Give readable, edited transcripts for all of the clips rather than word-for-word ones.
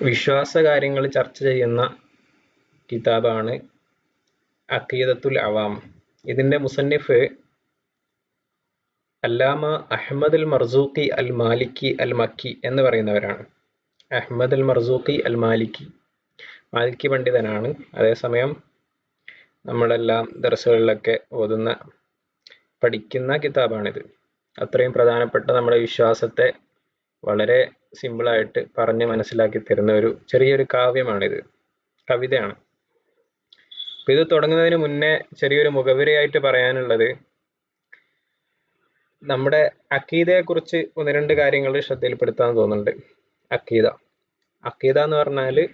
വിശ്വാസ കാര്യങ്ങൾ ചർച്ച ചെയ്യുന്ന കിതാബാണ് അഖീദത്തുൽ അവാം. ഇതിന്റെ മുസന്നിഫ് അല്ലാമ അഹ്മദ് അൽ മർസൂഖി അൽ മാലിക്കി അൽ മക്കി എന്ന് പറയുന്നവരാണ്. അഹ്മദ് അൽ മർസൂഖി അൽ മാലിക്കി പണ്ഡിതനാണ്. അതേസമയം നമ്മളെല്ലാം ദർസുകളിലൊക്കെ പഠിക്കുന്ന കിതാബാണിത്. അത്രയും പ്രധാനപ്പെട്ട നമ്മുടെ വിശ്വാസത്തെ വളരെ സിമ്പിളായിട്ട് പറഞ്ഞ് മനസ്സിലാക്കി തരുന്ന ഒരു ചെറിയൊരു കാവ്യമാണിത്, കവിതയാണ്. അപ്പൊ ഇത് തുടങ്ങുന്നതിന് മുന്നേ ചെറിയൊരു മുഖവുരയായിട്ട് പറയാനുള്ളത്, നമ്മുടെ അഖീദയെ കുറിച്ച് ഒന്ന് രണ്ട് കാര്യങ്ങൾ ശ്രദ്ധയിൽപ്പെടുത്താൻ തോന്നുന്നുണ്ട്. അഖീദ എന്ന് പറഞ്ഞാല്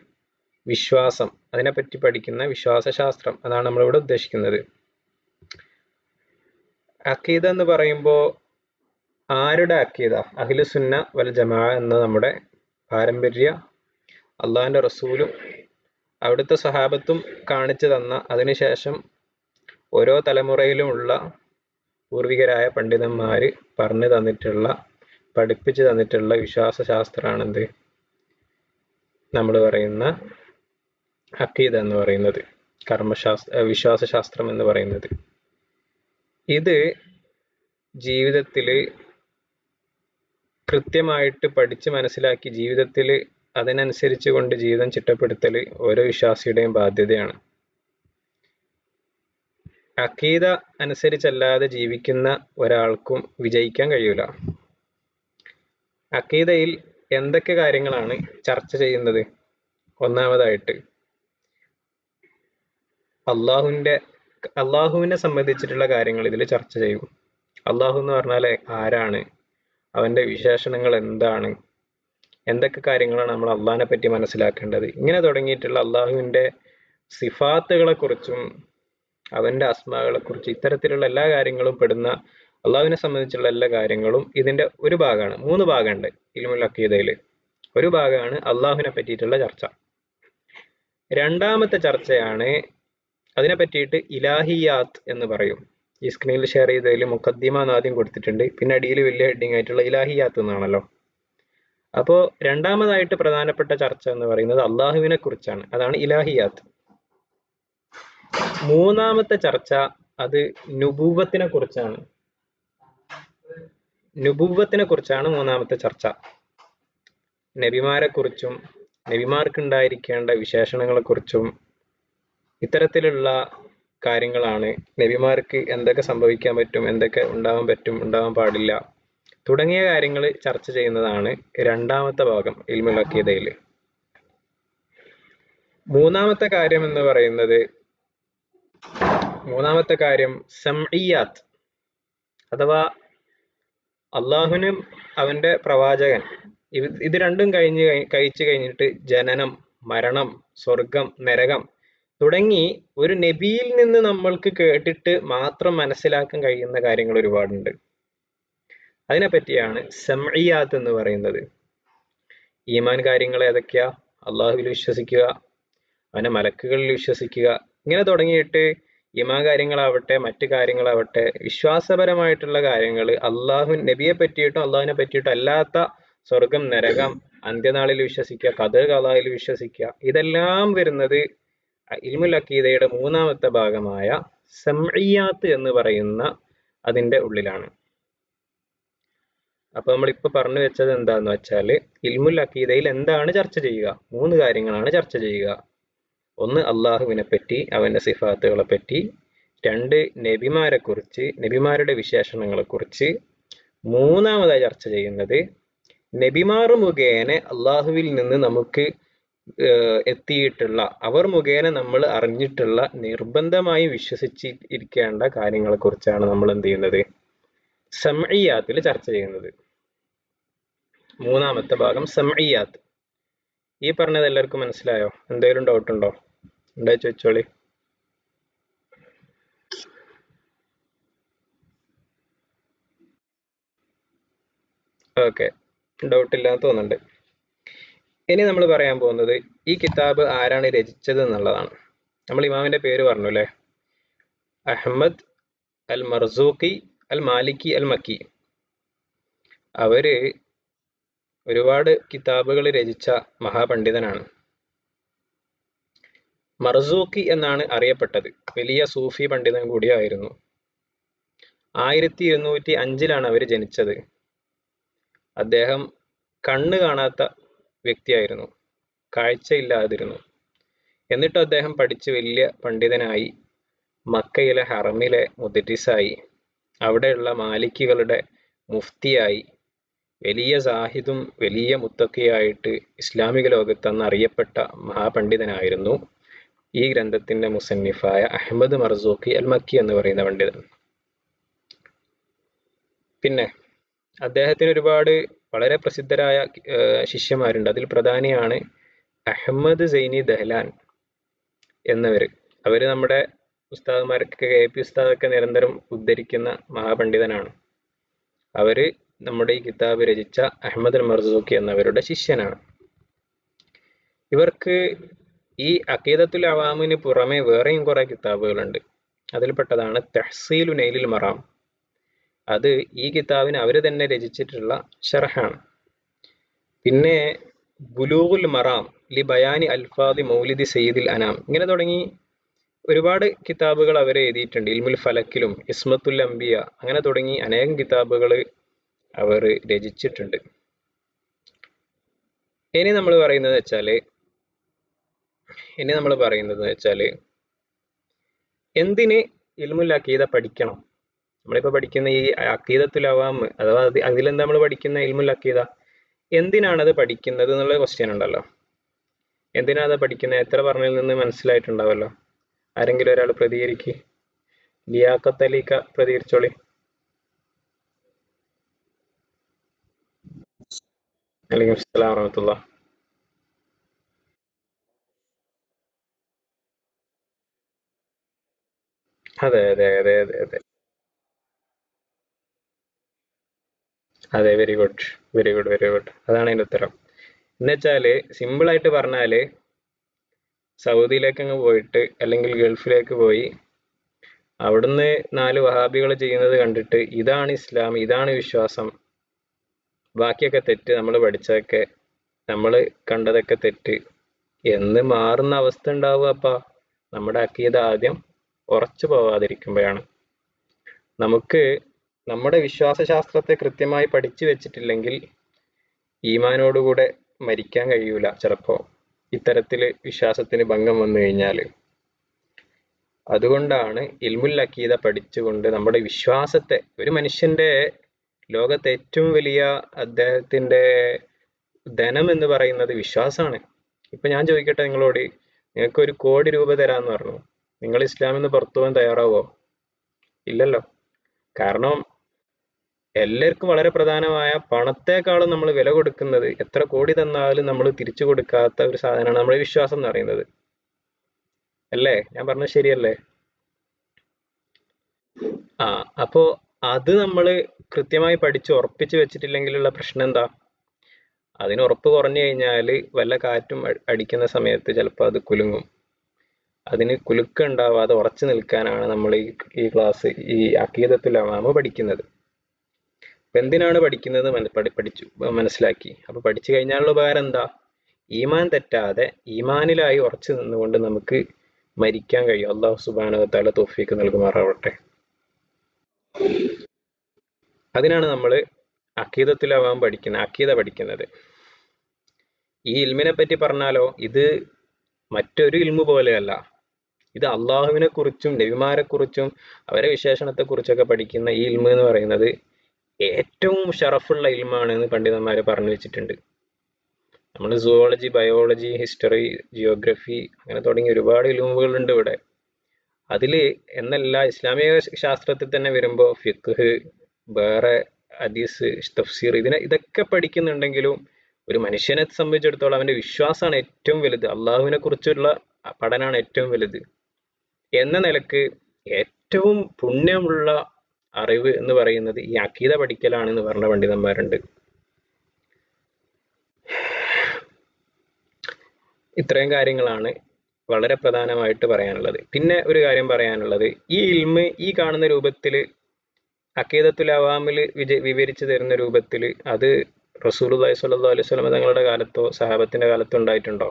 വിശ്വാസം, അതിനെപ്പറ്റി പഠിക്കുന്ന വിശ്വാസശാസ്ത്രം, അതാണ് നമ്മളിവിടെ ഉദ്ദേശിക്കുന്നത്. അഖീദ എന്ന് പറയുമ്പോൾ ആരുടെ അഖീദ? അഹ്ലുസുന്ന വൽ ജമാഅ എന്ന നമ്മുടെ പാരമ്പര്യ അള്ളാഹിന്റെ റസൂലും അവിടുത്തെ സഹാബത്തും കാണിച്ചു തന്ന, അതിനുശേഷം ഓരോ തലമുറയിലുമുള്ള പൂർവികരായ പണ്ഡിതന്മാര് പറഞ്ഞു തന്നിട്ടുള്ള, പഠിപ്പിച്ചു തന്നിട്ടുള്ള വിശ്വാസശാസ്ത്രമാണെന്ത് നമ്മൾ പറയുന്ന അഖീദ എന്ന് പറയുന്നത്, വിശ്വാസശാസ്ത്രം എന്ന് പറയുന്നത്. ഇത് ജീവിതത്തിൽ കൃത്യമായിട്ട് പഠിച്ച് മനസ്സിലാക്കി ജീവിതത്തിൽ അതിനനുസരിച്ച് കൊണ്ട് ജീവിതം ചിട്ടപ്പെടുത്തൽ ഓരോ വിശ്വാസിയുടെയും ബാധ്യതയാണ്. അഖീദ അനുസരിച്ചല്ലാതെ ജീവിക്കുന്ന ഒരാൾക്കും വിജയിക്കാൻ കഴിയൂല. അഖീദയിൽ എന്തൊക്കെ കാര്യങ്ങളാണ് ചർച്ച ചെയ്യുന്നത്? ഒന്നാമതായിട്ട് അള്ളാഹുവിനെ സംബന്ധിച്ചിട്ടുള്ള കാര്യങ്ങൾ ഇതിൽ ചർച്ച ചെയ്യും. അള്ളാഹു എന്ന് പറഞ്ഞാൽ ആരാണ്, അവന്റെ വിശേഷണങ്ങൾ എന്താണ്, എന്തൊക്കെ കാര്യങ്ങളാണ് നമ്മൾ അള്ളാഹിനെ പറ്റി മനസ്സിലാക്കേണ്ടത്, ഇങ്ങനെ തുടങ്ങിയിട്ടുള്ള അള്ളാഹുവിന്റെ സിഫാത്തുകളെ കുറിച്ചും അവന്റെ അസ്മാകളെ കുറിച്ചും ഇത്തരത്തിലുള്ള എല്ലാ കാര്യങ്ങളും പെടുന്ന അള്ളാഹുവിനെ സംബന്ധിച്ചുള്ള എല്ലാ കാര്യങ്ങളും ഇതിന്റെ ഒരു ഭാഗമാണ്. 3 ഭാഗമുണ്ട് ഇൽമുൽ അഖീദയിൽ. ഒരു ഭാഗമാണ് അള്ളാഹുവിനെ പറ്റിയിട്ടുള്ള ചർച്ച. രണ്ടാമത്തെ ചർച്ചയാണ് അതിനെ പറ്റിയിട്ട് ഇലാഹിയാത്ത് എന്ന് പറയും. ഈ സ്ക്രീനിൽ ഷെയർ ചെയ്തതിൽ മുഖദ്ദിമ എന്ന് ആദ്യം കൊടുത്തിട്ടുണ്ട്, പിന്നെ അടിയിൽ വലിയ ഹെഡിങ് ആയിട്ടുള്ള ഇലാഹിയാത്ത് എന്നാണല്ലോ. അപ്പോൾ രണ്ടാമതായിട്ട് പ്രധാനപ്പെട്ട ചർച്ച എന്ന് പറയുന്നത് അള്ളാഹുവിനെ കുറിച്ചാണ്, അതാണ് ഇലാഹിയാത്ത്. മൂന്നാമത്തെ ചർച്ച അത് നുബൂവത്തിനെ കുറിച്ചാണ്. മൂന്നാമത്തെ ചർച്ച നബിമാരെ കുറിച്ചും നബിമാർക്കുണ്ടായിരിക്കേണ്ട വിശേഷണങ്ങളെ കുറിച്ചും ഇത്തരത്തിലുള്ള കാര്യങ്ങളാണ്. നബിമാർക്ക് എന്തൊക്കെ സംഭവിക്കാൻ പറ്റും, എന്തൊക്കെ ഉണ്ടാവാൻ പറ്റും, ഉണ്ടാവാൻ പാടില്ല തുടങ്ങിയ കാര്യങ്ങൾ ചർച്ച ചെയ്യുന്നതാണ് രണ്ടാമത്തെ ഭാഗം ഇൽമുൽ അഖീദയിൽ. മൂന്നാമത്തെ കാര്യം സംഇയ്യാത്ത്, അഥവാ അള്ളാഹുവിനും അവന്റെ പ്രവാചകൻ ഇത് രണ്ടും കഴിച്ചു കഴിഞ്ഞിട്ട് ജനനം, മരണം, സ്വർഗം, നരകം തുടങ്ങി ഒരു നബിയിൽ നിന്ന് നമ്മൾക്ക് കേട്ടിട്ട് മാത്രം മനസ്സിലാക്കാൻ കഴിയുന്ന കാര്യങ്ങൾ ഒരുപാടുണ്ട്. അതിനെപ്പറ്റിയാണ് സംഇയ്യാത്ത് എന്ന് പറയുന്നത്. ഈമാൻ കാര്യങ്ങൾ ഏതൊക്കെയാ? അള്ളാഹുവിൽ വിശ്വസിക്കുക, അവന്റെ മലക്കുകളിൽ വിശ്വസിക്കുക, ഇങ്ങനെ തുടങ്ങിയിട്ട് ഈമാൻ കാര്യങ്ങളാവട്ടെ മറ്റു കാര്യങ്ങളാവട്ടെ വിശ്വാസപരമായിട്ടുള്ള കാര്യങ്ങൾ, നബിയെ പറ്റിയിട്ടും അള്ളാഹുവിനെ പറ്റിയിട്ടും അല്ലാത്ത സ്വർഗം, നരകം, അന്ത്യനാളിൽ വിശ്വസിക്കുക, ഖദർ ഖളായിൽ വിശ്വസിക്കുക, ഇതെല്ലാം വരുന്നത് ഇൽമുൽ അഖീദയുടെ മൂന്നാമത്തെ ഭാഗമായ സംഇയ്യാത്ത് എന്ന് പറയുന്ന അതിന്റെ ഉള്ളിലാണ്. അപ്പൊ നമ്മളിപ്പോ പറഞ്ഞു വെച്ചത് എന്താന്ന് വെച്ചാൽ ഇൽമുൽ അഖീദയിൽ എന്താണ് ചർച്ച ചെയ്യുക? 3 കാര്യങ്ങളാണ് ചർച്ച ചെയ്യുക. ഒന്ന് അള്ളാഹുവിനെ പറ്റി, അവന്റെ സിഫാത്തുകളെ പറ്റി. 2 നബിമാരെ കുറിച്ച്, നബിമാരുടെ വിശേഷണങ്ങളെ കുറിച്ച്. മൂന്നാമതായി ചർച്ച ചെയ്യുന്നത് നബിമാർ മുഖേന അള്ളാഹുവിൽ നിന്ന് നമുക്ക് എത്തിയിട്ടുള്ള, അവർ മുഖേന നമ്മൾ അറിഞ്ഞിട്ടുള്ള, നിർബന്ധമായി വിശ്വസിച്ചിരിക്കേണ്ട കാര്യങ്ങളെ കുറിച്ചാണ് നമ്മൾ എന്ത് ചെയ്യുന്നത്? സംഇയ്യാത്തിൽ ചർച്ച ചെയ്യുന്നത്. മൂന്നാമത്തെ ഭാഗം സംഇയ്യാത്ത്. ഈ പറഞ്ഞത് എല്ലാവർക്കും മനസ്സിലായോ? എന്തെങ്കിലും ഡൗട്ട് ഉണ്ടോ? ഉണ്ടായി ചോദിച്ചോളി. ഓക്കെ, ഡൗട്ട് ഇല്ലാന്ന് തോന്നുന്നുണ്ട്. ഇനി നമ്മൾ പറയാൻ പോകുന്നത് ഈ കിതാബ് ആരാണ് രചിച്ചത് എന്നുള്ളതാണ്. നമ്മൾ ഇമാമിന്റെ പേര് പറഞ്ഞു അല്ലേ, അഹ്മദ് അൽ മർസൂഖി അൽ മാലിക്കി അൽ മക്കി. അവര് ഒരുപാട് കിതാബുകൾ രചിച്ച മഹാപണ്ഡിതനാണ്. മർസൂഖി എന്നാണ് അറിയപ്പെട്ടത്. വലിയ സൂഫി പണ്ഡിതൻ കൂടിയായിരുന്നു. 1205 അവർ ജനിച്ചത്. അദ്ദേഹം കണ്ണ് കാണാത്ത വ്യക്തിയായിരുന്നു, കാഴ്ചയില്ലാതിരുന്നു. എന്നിട്ട് അദ്ദേഹം പഠിച്ച് വലിയ പണ്ഡിതനായി. മക്കയിലെ ഹറമിലെ മുദരിസായി, അവിടെയുള്ള മാലിക്കുകളുടെ മുഫ്തിയായി, വലിയ സാഹിദും വലിയ മുത്തക്കിയായിട്ട് ഇസ്ലാമിക ലോകത്തെന്ന് അറിയപ്പെട്ട മഹാപണ്ഡിതനായിരുന്നു ഈ ഗ്രന്ഥത്തിന്റെ മുസന്നിഫായ അഹ്മദ് മർസൂഖി അൽ മക്കി എന്ന് പറയുന്ന പണ്ഡിതൻ. പിന്നെ അദ്ദേഹത്തിന് ഒരുപാട് വളരെ പ്രസിദ്ധരായ ശിഷ്യന്മാരുണ്ട്. അതിൽ പ്രധാനിയാണ് അഹമ്മദ് സൈനി ദഹ്ലാൻ എന്നവര്. അവര് നമ്മുടെ ഉസ്താദുമാരൊക്കെ KP ഉസ്താദൊക്കെ നിരന്തരം ഉദ്ധരിക്കുന്ന മഹാപണ്ഡിതനാണ്. അവര് നമ്മുടെ ഈ കിതാബ് രചിച്ച അഹമ്മദ് മർസൂഖി എന്നവരുടെ ശിഷ്യനാണ്. ഇവർക്ക് ഈ അഖീദത്തുൽ അവാമിന് പുറമെ വേറെയും കുറെ കിതാബുകളുണ്ട്. അതിൽപ്പെട്ടതാണ് തഹ്സീലു നൈലിൽ മറാം. അത് ഈ കിതാബിന് അവര് തന്നെ രചിച്ചിട്ടുള്ള ഷർഹാണ്. പിന്നെ ബുലൂഗുൽ മറാം ലി ബയാനി അൽഫാദി മൗലിദി സയ്യിദിൽ അനാം, ഇങ്ങനെ തുടങ്ങി ഒരുപാട് കിതാബുകൾ അവർ എഴുതിയിട്ടുണ്ട്. ഇൽമുൽ ഫലക്കിലും ഇസ്മത്തുൽ അംബിയ, അങ്ങനെ തുടങ്ങി അനേകം കിതാബുകൾ അവർ രചിച്ചിട്ടുണ്ട്. ഇനി നമ്മൾ പറയുന്നത് വെച്ചാല് എന്തിന് ഇൽമുൽ അഖീദ പഠിക്കണം? നമ്മളിപ്പോ പഠിക്കുന്ന ഈ അഖീദത്തുൽ അവാം, അഥവാ അതിലെന്താ നമ്മൾ പഠിക്കുന്ന ഇൽമുൽ അഖീദ, എന്തിനാണത് പഠിക്കുന്നത് എന്നുള്ള ക്വസ്റ്റ്യൻ ഉണ്ടല്ലോ. എന്തിനാണ് അത് പഠിക്കുന്നത്? എത്ര പറഞ്ഞതിൽ നിന്ന് മനസ്സിലായിട്ടുണ്ടാവല്ലോ. ആരെങ്കിലും ഒരാൾ പ്രതികരിക്ക്. ലിയാഖത്ത് അലിക്ക പ്രതികരിച്ചോളി. അലൈക്കും അസ്സലാം വറഹ്മത്തുള്ളാഹി. അതെ അതെ അതെ അതെ അതെ അതെ, very good very good very good. അതാണ് അതിന്റെ ഉത്തരം. എന്നുവെച്ചാല് സിമ്പിൾ ആയിട്ട് പറഞ്ഞാല്, സൗദിയിലേക്ക് അങ്ങ് പോയിട്ട് അല്ലെങ്കിൽ ഗൾഫിലേക്ക് പോയി അവിടുന്ന് 4 വഹാബികൾ ചെയ്യുന്നത് കണ്ടിട്ട് ഇതാണ് ഇസ്ലാം, ഇതാണ് വിശ്വാസം, ബാക്കിയൊക്കെ തെറ്റ്, നമ്മൾ പഠിച്ചതൊക്കെ, നമ്മൾ കണ്ടതൊക്കെ തെറ്റ് എന്ന് മാറുന്ന അവസ്ഥ ഉണ്ടാവുക അപ്പ നമ്മുടെ അഖീദ ആദ്യം ഉറച്ചു പോവാതിരിക്കുമ്പോഴാണ്. നമുക്ക് നമ്മുടെ വിശ്വാസശാസ്ത്രത്തെ കൃത്യമായി പഠിച്ചു വെച്ചിട്ടില്ലെങ്കിൽ ഈമാനോടുകൂടെ മരിക്കാൻ കഴിയൂല. ചിലപ്പോ ഇത്തരത്തില് വിശ്വാസത്തിന് ഭംഗം വന്നു കഴിഞ്ഞാൽ. അതുകൊണ്ടാണ് ഇൽമുൽ അഖീദ പഠിച്ചുകൊണ്ട് നമ്മുടെ വിശ്വാസത്തെ, ഒരു മനുഷ്യന്റെ ലോകത്തെ ഏറ്റവും വലിയ അദ്ദേഹത്തിന്റെ ധനം എന്ന് പറയുന്നത് വിശ്വാസമാണ്. ഇപ്പൊ ഞാൻ ചോദിക്കട്ടെ നിങ്ങളോട്, നിങ്ങൾക്ക് 1 കോടി രൂപ തരാന്ന് പറഞ്ഞു, നിങ്ങൾ ഇസ്ലാമിൽ നിന്ന് പുറത്തു പോകാൻ തയ്യാറാവോ? ഇല്ലല്ലോ. കാരണം എല്ലാവർക്കും വളരെ പ്രധാനമായ പണത്തെക്കാളും നമ്മൾ വില കൊടുക്കുന്നത്, എത്ര കോടി തന്നാലും നമ്മൾ തിരിച്ചു കൊടുക്കാത്ത ഒരു സാധനമാണ് നമ്മുടെ വിശ്വാസം എന്ന് പറയുന്നത്. അല്ലേ? ഞാൻ പറഞ്ഞത് ശരിയല്ലേ? ആ, അപ്പോ അത് നമ്മൾ കൃത്യമായി പഠിച്ച് ഉറപ്പിച്ച് വെച്ചിട്ടില്ലെങ്കിലുള്ള പ്രശ്നം എന്താ? അതിന് ഉറപ്പ് കുറഞ്ഞു കഴിഞ്ഞാൽ വല്ല കാറ്റും അടിക്കുന്ന സമയത്ത് ചിലപ്പോൾ അത് കുലുങ്ങും. അതിന് കുലുക്കം ഉറച്ചു നിൽക്കാനാണ് നമ്മൾ ഈ ക്ലാസ്, ഈ അഖീദത്തുൽ അവാമ പഠിക്കുന്നത്. എന്തിനാണ് പഠിക്കുന്നത് പഠിച്ചു മനസ്സിലാക്കി. അപ്പൊ പഠിച്ചു കഴിഞ്ഞാലുള്ള ഉപകാരം എന്താ? ഈമാൻ തെറ്റാതെ ഈമാനിലായി ഉറച്ചു നിന്നുകൊണ്ട് നമുക്ക് മരിക്കാൻ കഴിയും. അല്ലാഹു സുബ്ഹാനഹു വ തആല തൗഫീഖ് നൽകുമാറാവട്ടെ. അതിനാണ് നമ്മൾ അഖീദത്തുൽ അവാം അഖീദ പഠിക്കുന്നത്. ഈ ഇൽമിനെ പറ്റി പറഞ്ഞാലോ, ഇത് മറ്റൊരു ഇൽമു പോലെയല്ല. ഇത് അള്ളാഹുവിനെ കുറിച്ചും നബിമാരെ കുറിച്ചും അവരെ വിശേഷണത്തെ കുറിച്ചൊക്കെ പഠിക്കുന്ന ഈ ഇൽമു എന്ന് പറയുന്നത് ഏറ്റവും ഷറഫുള്ള ഇൽമാണ് എന്ന് പണ്ഡിതന്മാര് പറഞ്ഞു വെച്ചിട്ടുണ്ട്. നമ്മൾ സുവോളജി, ബയോളജി, ഹിസ്റ്ററി, ജിയോഗ്രഫി, അങ്ങനെ തുടങ്ങി ഒരുപാട് ഇൽമുകളുണ്ട് ഇവിടെ. അതില് എന്നല്ല, ഇസ്ലാമിക ശാസ്ത്രത്തിൽ തന്നെ വരുമ്പോൾ ഫിഖ്ഹ്, വേറെ ഹദീസ്, തഫ്സീർ, ഇതൊക്കെ പഠിക്കുന്നുണ്ടെങ്കിലും ഒരു മനുഷ്യനെ സംബന്ധിച്ചിടത്തോളം അവന്റെ വിശ്വാസമാണ് ഏറ്റവും വലുത്. അള്ളാഹുവിനെ കുറിച്ചുള്ള പഠനമാണ് ഏറ്റവും വലുത്. എന്ന നിലക്ക് ഏറ്റവും പുണ്യമുള്ള അറിവ് എന്ന് പറയുന്നത് ഈ അഖീദ പഠിക്കലാണ് എന്ന് പറഞ്ഞ പണ്ഡിതന്മാരുണ്ട്. ഇത്രയും കാര്യങ്ങളാണ് വളരെ പ്രധാനമായിട്ട് പറയാനുള്ളത്. പിന്നെ ഒരു കാര്യം പറയാനുള്ളത്, ഈ ഇൽമ് ഈ കാണുന്ന രൂപത്തിൽ അഖീദത്തുൽ അവാമിൽ വിവരിച്ചു തരുന്ന രൂപത്തിൽ അത് റസൂലുള്ളാഹി സ്വല്ലല്ലാഹു അലൈഹി വസല്ലം തങ്ങളുടെ കാലത്തോ സഹാബത്തിന്റെ കാലത്തോ ഉണ്ടായിട്ടുണ്ടോ?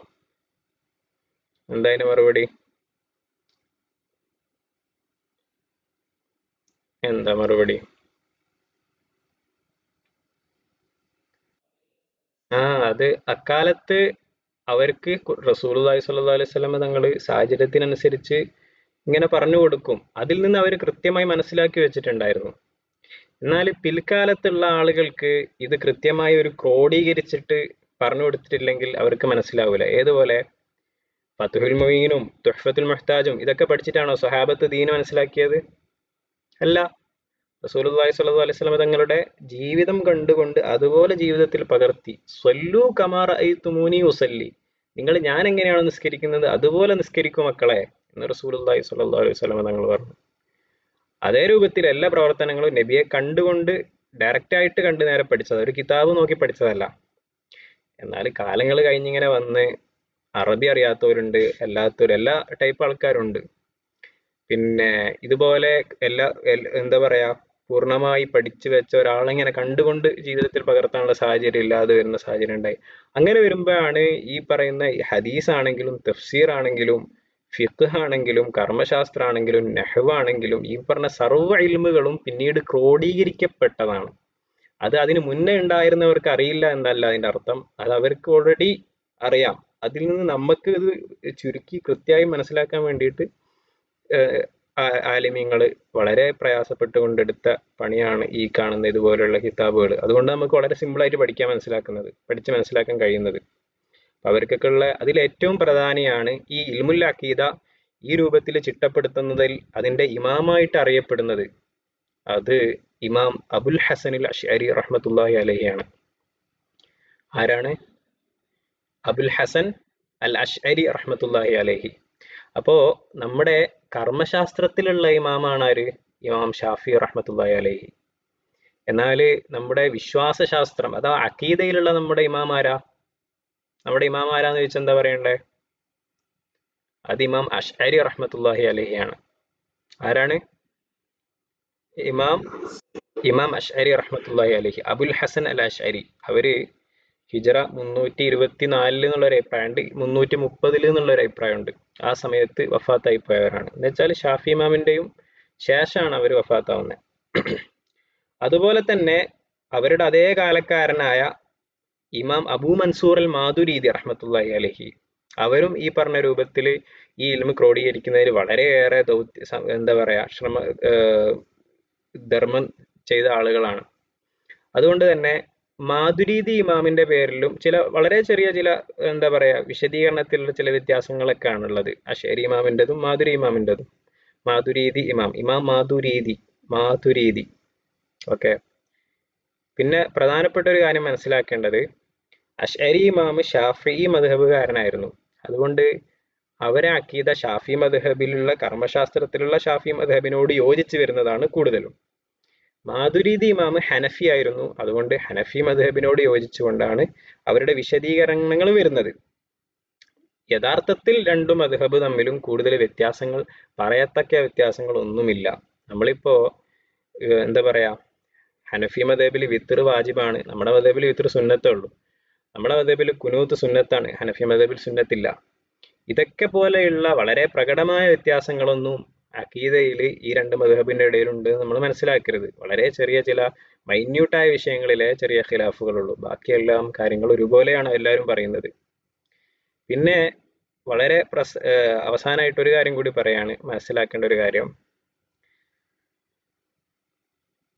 എന്താ അതിന് മറുപടി? എന്താ മറുപടി? അത് അക്കാലത്ത് അവർക്ക് റസൂലുള്ളാഹി സ്വല്ലല്ലാഹു അലൈഹി വസല്ലം തങ്ങൾ സാഹചര്യത്തിനനുസരിച്ച് ഇങ്ങനെ പറഞ്ഞു കൊടുക്കും. അതിൽ നിന്ന് അവർ കൃത്യമായി മനസ്സിലാക്കി വെച്ചിട്ടുണ്ടായിരുന്നു. എന്നാൽ പിൽക്കാലത്തുള്ള ആളുകൾക്ക് ഇത് കൃത്യമായി ഒരു ക്രോഡീകരിച്ചിട്ട് പറഞ്ഞു കൊടുത്തിട്ടില്ലെങ്കിൽ അവർക്ക് മനസ്സിലാവില്ല. ഏതുപോലെ ഫത്ഹുൽ മുഈനും തുഹ്ഫത്തുൽ മുഹ്താജും ഇതൊക്കെ പഠിച്ചിട്ടാണോ സ്വഹാബത്ത് ദീൻ മനസ്സിലാക്കിയത്? അല്ല. റസൂലുള്ളാഹി സ്വല്ലല്ലാഹു അലൈഹി വസല്ലം തങ്ങളുടെ ജീവിതം കണ്ടുകൊണ്ട് അതുപോലെ ജീവിതത്തിൽ പകർത്തി സ്വല്ലു കമാ റഅയ്തുമൂനി ഉസല്ലി, നിങ്ങൾ ഞാൻ എങ്ങനെയാണോ നിസ്കരിക്കുന്നത് അതുപോലെ നിസ്കരിക്കൂ മക്കളെ എന്ന് റസൂലുള്ളാഹി സ്വല്ലല്ലാഹു അലൈഹി വസല്ലം തങ്ങൾ പറഞ്ഞു. അതേ രൂപത്തിൽ എല്ലാ പ്രവർത്തനങ്ങളും നബിയെ കണ്ടുകൊണ്ട് ഡയറക്റ്റ് ആയിട്ട് കണ്ട് നേരെ പഠിച്ചത്, ഒരു കിതാബ് നോക്കി പഠിച്ചതല്ല. എന്നാൽ കാലങ്ങൾ കഴിഞ്ഞിങ്ങനെ വന്ന് അറബി അറിയാത്തവരുണ്ട്, എല്ലാ ടൈപ്പ് ആൾക്കാരുണ്ട്. പിന്നെ ഇതുപോലെ എന്താ പറയാ, പൂർണ്ണമായി പഠിച്ചു വെച്ച ഒരാളെങ്ങനെ കണ്ടുകൊണ്ട് ജീവിതത്തിൽ പകർത്താനുള്ള സാഹചര്യം ഇല്ലാതെ വരുന്ന സാഹചര്യം ഉണ്ടായി. അങ്ങനെ വരുമ്പോഴാണ് ഈ പറയുന്ന ഹദീസ് ആണെങ്കിലും തഫ്സീർ ആണെങ്കിലും ഫിഖ് ആണെങ്കിലും കർമ്മശാസ്ത്ര ആണെങ്കിലും നെഹ്വ് ആണെങ്കിലും ഈ പറഞ്ഞ സർവ്വ ഇൽമുകളും പിന്നീട് ക്രോഡീകരിക്കപ്പെട്ടതാണ്. അത് അതിന് മുന്നേ ഉണ്ടായിരുന്നവർക്ക് അറിയില്ല എന്നല്ല അതിന്റെ അർത്ഥം, അത് അവർക്ക് ഓൾറെഡി അറിയാം. അതിൽ നിന്ന് നമുക്ക് ഇത് ചുരുക്കി കൃത്യമായി മനസ്സിലാക്കാൻ വേണ്ടിയിട്ട് ആലിമീങ്ങള് വളരെ പ്രയാസപ്പെട്ടുകൊണ്ടെടുത്ത പണിയാണ് ഈ കാണുന്ന ഇതുപോലുള്ള കിതാബുകൾ. അതുകൊണ്ട് നമുക്ക് വളരെ സിമ്പിളായിട്ട് പഠിച്ച് മനസ്സിലാക്കാൻ കഴിയുന്നത്. അവർക്കൊക്കെ ഉള്ള അതിൽ ഏറ്റവും പ്രധാനിയാണ് ഈ ഇൽമുൽ അഖീദ ഈ രൂപത്തിൽ ചിട്ടപ്പെടുത്തുന്നതിൽ അതിന്റെ ഇമാമായിട്ട് അറിയപ്പെടുന്നത് അത് ഇമാം അബുൽ ഹസനിൽ അശ്അരി റഹ്മത്തുള്ളാഹി അലൈഹിയാണ്. ആരാണ്? അബുൽ ഹസൻ അൽ അശ്അരി റഹ്മത്തുള്ളാഹി അലൈഹി. അപ്പോ നമ്മുടെ കർമ്മശാസ്ത്രത്തിലുള്ള ഇമാമാണ് ആര്? ഇമാം ഷാഫി റഹ്മത്തുള്ളാഹി അലൈഹി. എന്നാല് നമ്മുടെ വിശ്വാസ ശാസ്ത്രം അതാ അഖീദയിലുള്ള നമ്മുടെ ഇമാമാരാന്ന് ചോദിച്ചാൽ എന്താ പറയണ്ടേ? അത് ഇമാം അശ്അരി റഹ്മത്തുള്ളാഹി അലൈഹിയാണ്. ആരാണ്? ഇമാം അശ്അരി റഹ്മത്തുള്ളാഹി അലൈഹി, അബുൽ ഹസൻ അൽ അശ്അരി. അവര് ഹിജറ 324 എന്നുള്ളൊരു അഭിപ്രായമുണ്ട്, 330 എന്നുള്ളൊരു അഭിപ്രായമുണ്ട്. ആ സമയത്ത് വഫാത്തായി പോയവരാണ്. എന്ന് വെച്ചാൽ ഷാഫി ഇമാമിന്റെയും ശേഷമാണ് അവർ വഫാത്താവുന്നത്. അതുപോലെ തന്നെ അവരുടെ അതേ കാലക്കാരനായ ഇമാം അബൂ മൻസൂർ അൽ മാതുരീദി റഹ്മത്തുള്ളാഹി അലൈഹി, അവരും ഈ പറഞ്ഞ രൂപത്തിൽ ഈ ഇൽമു ക്രോഡീകരിക്കുന്നതിൽ വളരെയേറെ എന്താ പറയാ ധർമ്മം ചെയ്ത ആളുകളാണ്. അതുകൊണ്ട് തന്നെ മാതുരീദി ഇമാമിന്റെ പേരിലും വളരെ ചെറിയ ചില എന്താ പറയാ വിശദീകരണത്തിലുള്ള ചില വ്യത്യാസങ്ങളൊക്കെ ആണുള്ളത്. അശ്അരി ഇമാമിൻ്റെതും മാതുരി ഇമാമിൻ്റെതും. മാതുരീദി ഇമാം മാതുരീദി. ഓക്കെ. പിന്നെ പ്രധാനപ്പെട്ട ഒരു കാര്യം മനസ്സിലാക്കേണ്ടത്, അശ്അരി ഇമാം ഷാഫിഈ മദ്ഹബുകാരനായിരുന്നു. അതുകൊണ്ട് അവരെ അഖീദ ഷാഫി മദ്ഹബിലുള്ള കർമ്മശാസ്ത്രത്തിലുള്ള ഷാഫി മദ്ഹബിനോട് യോജിച്ച് വരുന്നതാണ് കൂടുതലും. മാതുരീദി ഇമാം ഹനഫി ആയിരുന്നു. അതുകൊണ്ട് ഹനഫി മദ്ഹബിനോട് യോജിച്ചുകൊണ്ടാണ് അവരുടെ വിശദീകരണങ്ങൾ വരുന്നത്. യഥാർത്ഥത്തിൽ രണ്ടു മദ്ഹബ് തമ്മിലും കൂടുതൽ പറയത്തക്ക വ്യത്യാസങ്ങൾ ഒന്നുമില്ല. നമ്മളിപ്പോ എന്താ പറയാ, ഹനഫി മദ്ഹബിൽ വിത്ർ വാജിബാണ്, നമ്മുടെ മദ്ഹബിൽ വിത്ർ സുന്നത്തേ ഉള്ളൂ. നമ്മുടെ മദ്ഹബിൽ കുനൂത്ത് സുന്നത്താണ്, ഹനഫി മദ്ഹബിൽ സുന്നത്തില്ല. ഇതൊക്കെ പോലെയുള്ള വളരെ പ്രകടമായ വ്യത്യാസങ്ങളൊന്നും അഖീദയിൽ ഈ രണ്ട് മദ്ഹബിന്റെ ഇടയിലുണ്ട് നമ്മൾ മനസ്സിലാക്കരുത്. വളരെ ചെറിയ ചില മൈന്യൂട്ടായ വിഷയങ്ങളിലെ ചെറിയ ഖിലാഫുകളുള്ളൂ. ബാക്കിയെല്ലാം കാര്യങ്ങൾ ഒരുപോലെയാണ് എല്ലാവരും പറയുന്നത്. പിന്നെ വളരെ അവസാനമായിട്ട് ഒരു കാര്യം കൂടി പറയാണ്, മനസ്സിലാക്കേണ്ട ഒരു കാര്യം.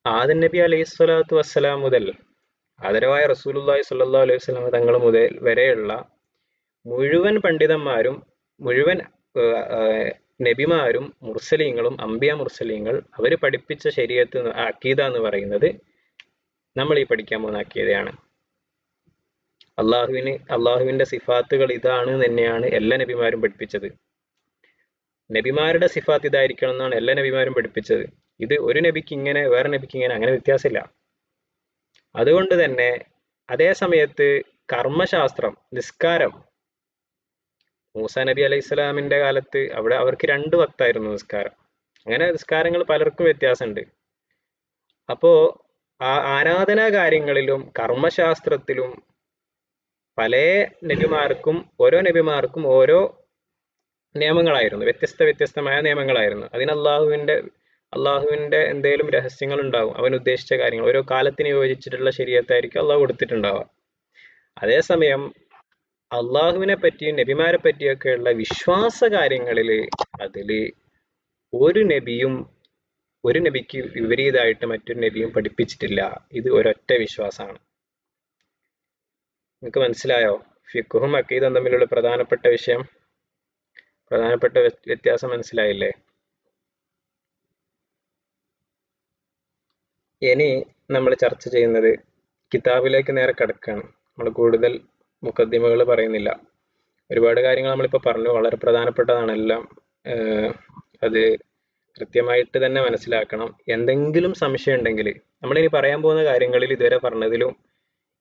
ആദം നബി അലൈഹി സ്വലാത്തു വസ്സലാം മുതൽ ആദരവായ റസൂലുള്ളാഹി സ്വല്ലല്ലാഹു അലൈഹി വസല്ലം തങ്ങൾ മുതൽ വരെയുള്ള മുഴുവൻ പണ്ഡിതന്മാരും മുഴുവൻ നബിമാരും മുർസലീങ്ങളും അംബിയ മുർസലീങ്ങൾ അവർ പഠിപ്പിച്ച ശരീഅത്ത് അഖീദ എന്ന് പറയുന്നത് നമ്മൾ ഈ പഠിക്കാൻ പോകുന്ന അഖീദയാണ്. അള്ളാഹുവിന്റെ സിഫാത്തുകൾ ഇതാണ് തന്നെയാണ് എല്ലാ നബിമാരും പഠിപ്പിച്ചത്. നബിമാരുടെ സിഫാത്ത് ഇതായിരിക്കണം എന്നാണ് എല്ലാ നബിമാരും പഠിപ്പിച്ചത്. ഇത് ഒരു നബിക്ക് ഇങ്ങനെ വേറെ നബിക്ക് ഇങ്ങനെ അങ്ങനെ വ്യത്യാസമില്ല. അതുകൊണ്ട് തന്നെ അതേ സമയത്ത് കർമ്മശാസ്ത്രം, നിസ്കാരം, മൂസാ നബി അലൈഹി സ്വലാമിന്റെ കാലത്ത് അവർക്ക് 2 വക്തായിരുന്നു നിസ്കാരം. അങ്ങനെ നിസ്കാരങ്ങൾ പലർക്കും വ്യത്യാസമുണ്ട്. അപ്പോ ആരാധനാ കാര്യങ്ങളിലും കർമ്മശാസ്ത്രത്തിലും പല ഓരോ നബിമാർക്കും ഓരോ നിയമങ്ങളായിരുന്നു, വ്യത്യസ്തമായ നിയമങ്ങളായിരുന്നു. അതിന് അള്ളാഹുവിന്റെ എന്തെങ്കിലും രഹസ്യങ്ങൾ ഉണ്ടാവും, അവൻ ഉദ്ദേശിച്ച കാര്യങ്ങൾ ഓരോ കാലത്തിന് യോജിച്ചിട്ടുള്ള ശരീഅത്തായിരിക്കും അള്ളാഹു കൊടുത്തിട്ടുണ്ടാവുക. അതേസമയം അള്ളാഹുവിനെ പറ്റിയും നബിമാരെ പറ്റിയൊക്കെയുള്ള വിശ്വാസ കാര്യങ്ങളില് അതില് ഒരു നബിക്ക് വിപരീതമായിട്ട് മറ്റൊരു നബിയും പഠിപ്പിച്ചിട്ടില്ല. ഇത് ഒരൊറ്റ വിശ്വാസമാണ്. നിങ്ങൾക്ക് മനസ്സിലായോ? ഫിഖ്ഹും അഖീദയും തമ്മിലുള്ള പ്രധാനപ്പെട്ട വ്യത്യാസം മനസ്സിലായില്ലേ? ഇനി നമ്മൾ ചർച്ച ചെയ്യുന്നത് കിതാബിലേക്ക് നേരെ കടക്കുകയാണ്. നമ്മൾ കൂടുതൽ മുഖദ്ദിമകൾ പറയുന്നില്ല. ഒരുപാട് കാര്യങ്ങൾ നമ്മളിപ്പോൾ പറഞ്ഞു, വളരെ പ്രധാനപ്പെട്ടതാണ് എല്ലാം. അത് കൃത്യമായിട്ട് തന്നെ മനസ്സിലാക്കണം. എന്തെങ്കിലും സംശയം ഉണ്ടെങ്കിൽ നമ്മളിനി പറയാൻ പോകുന്ന കാര്യങ്ങളിൽ ഇതുവരെ പറഞ്ഞതിലും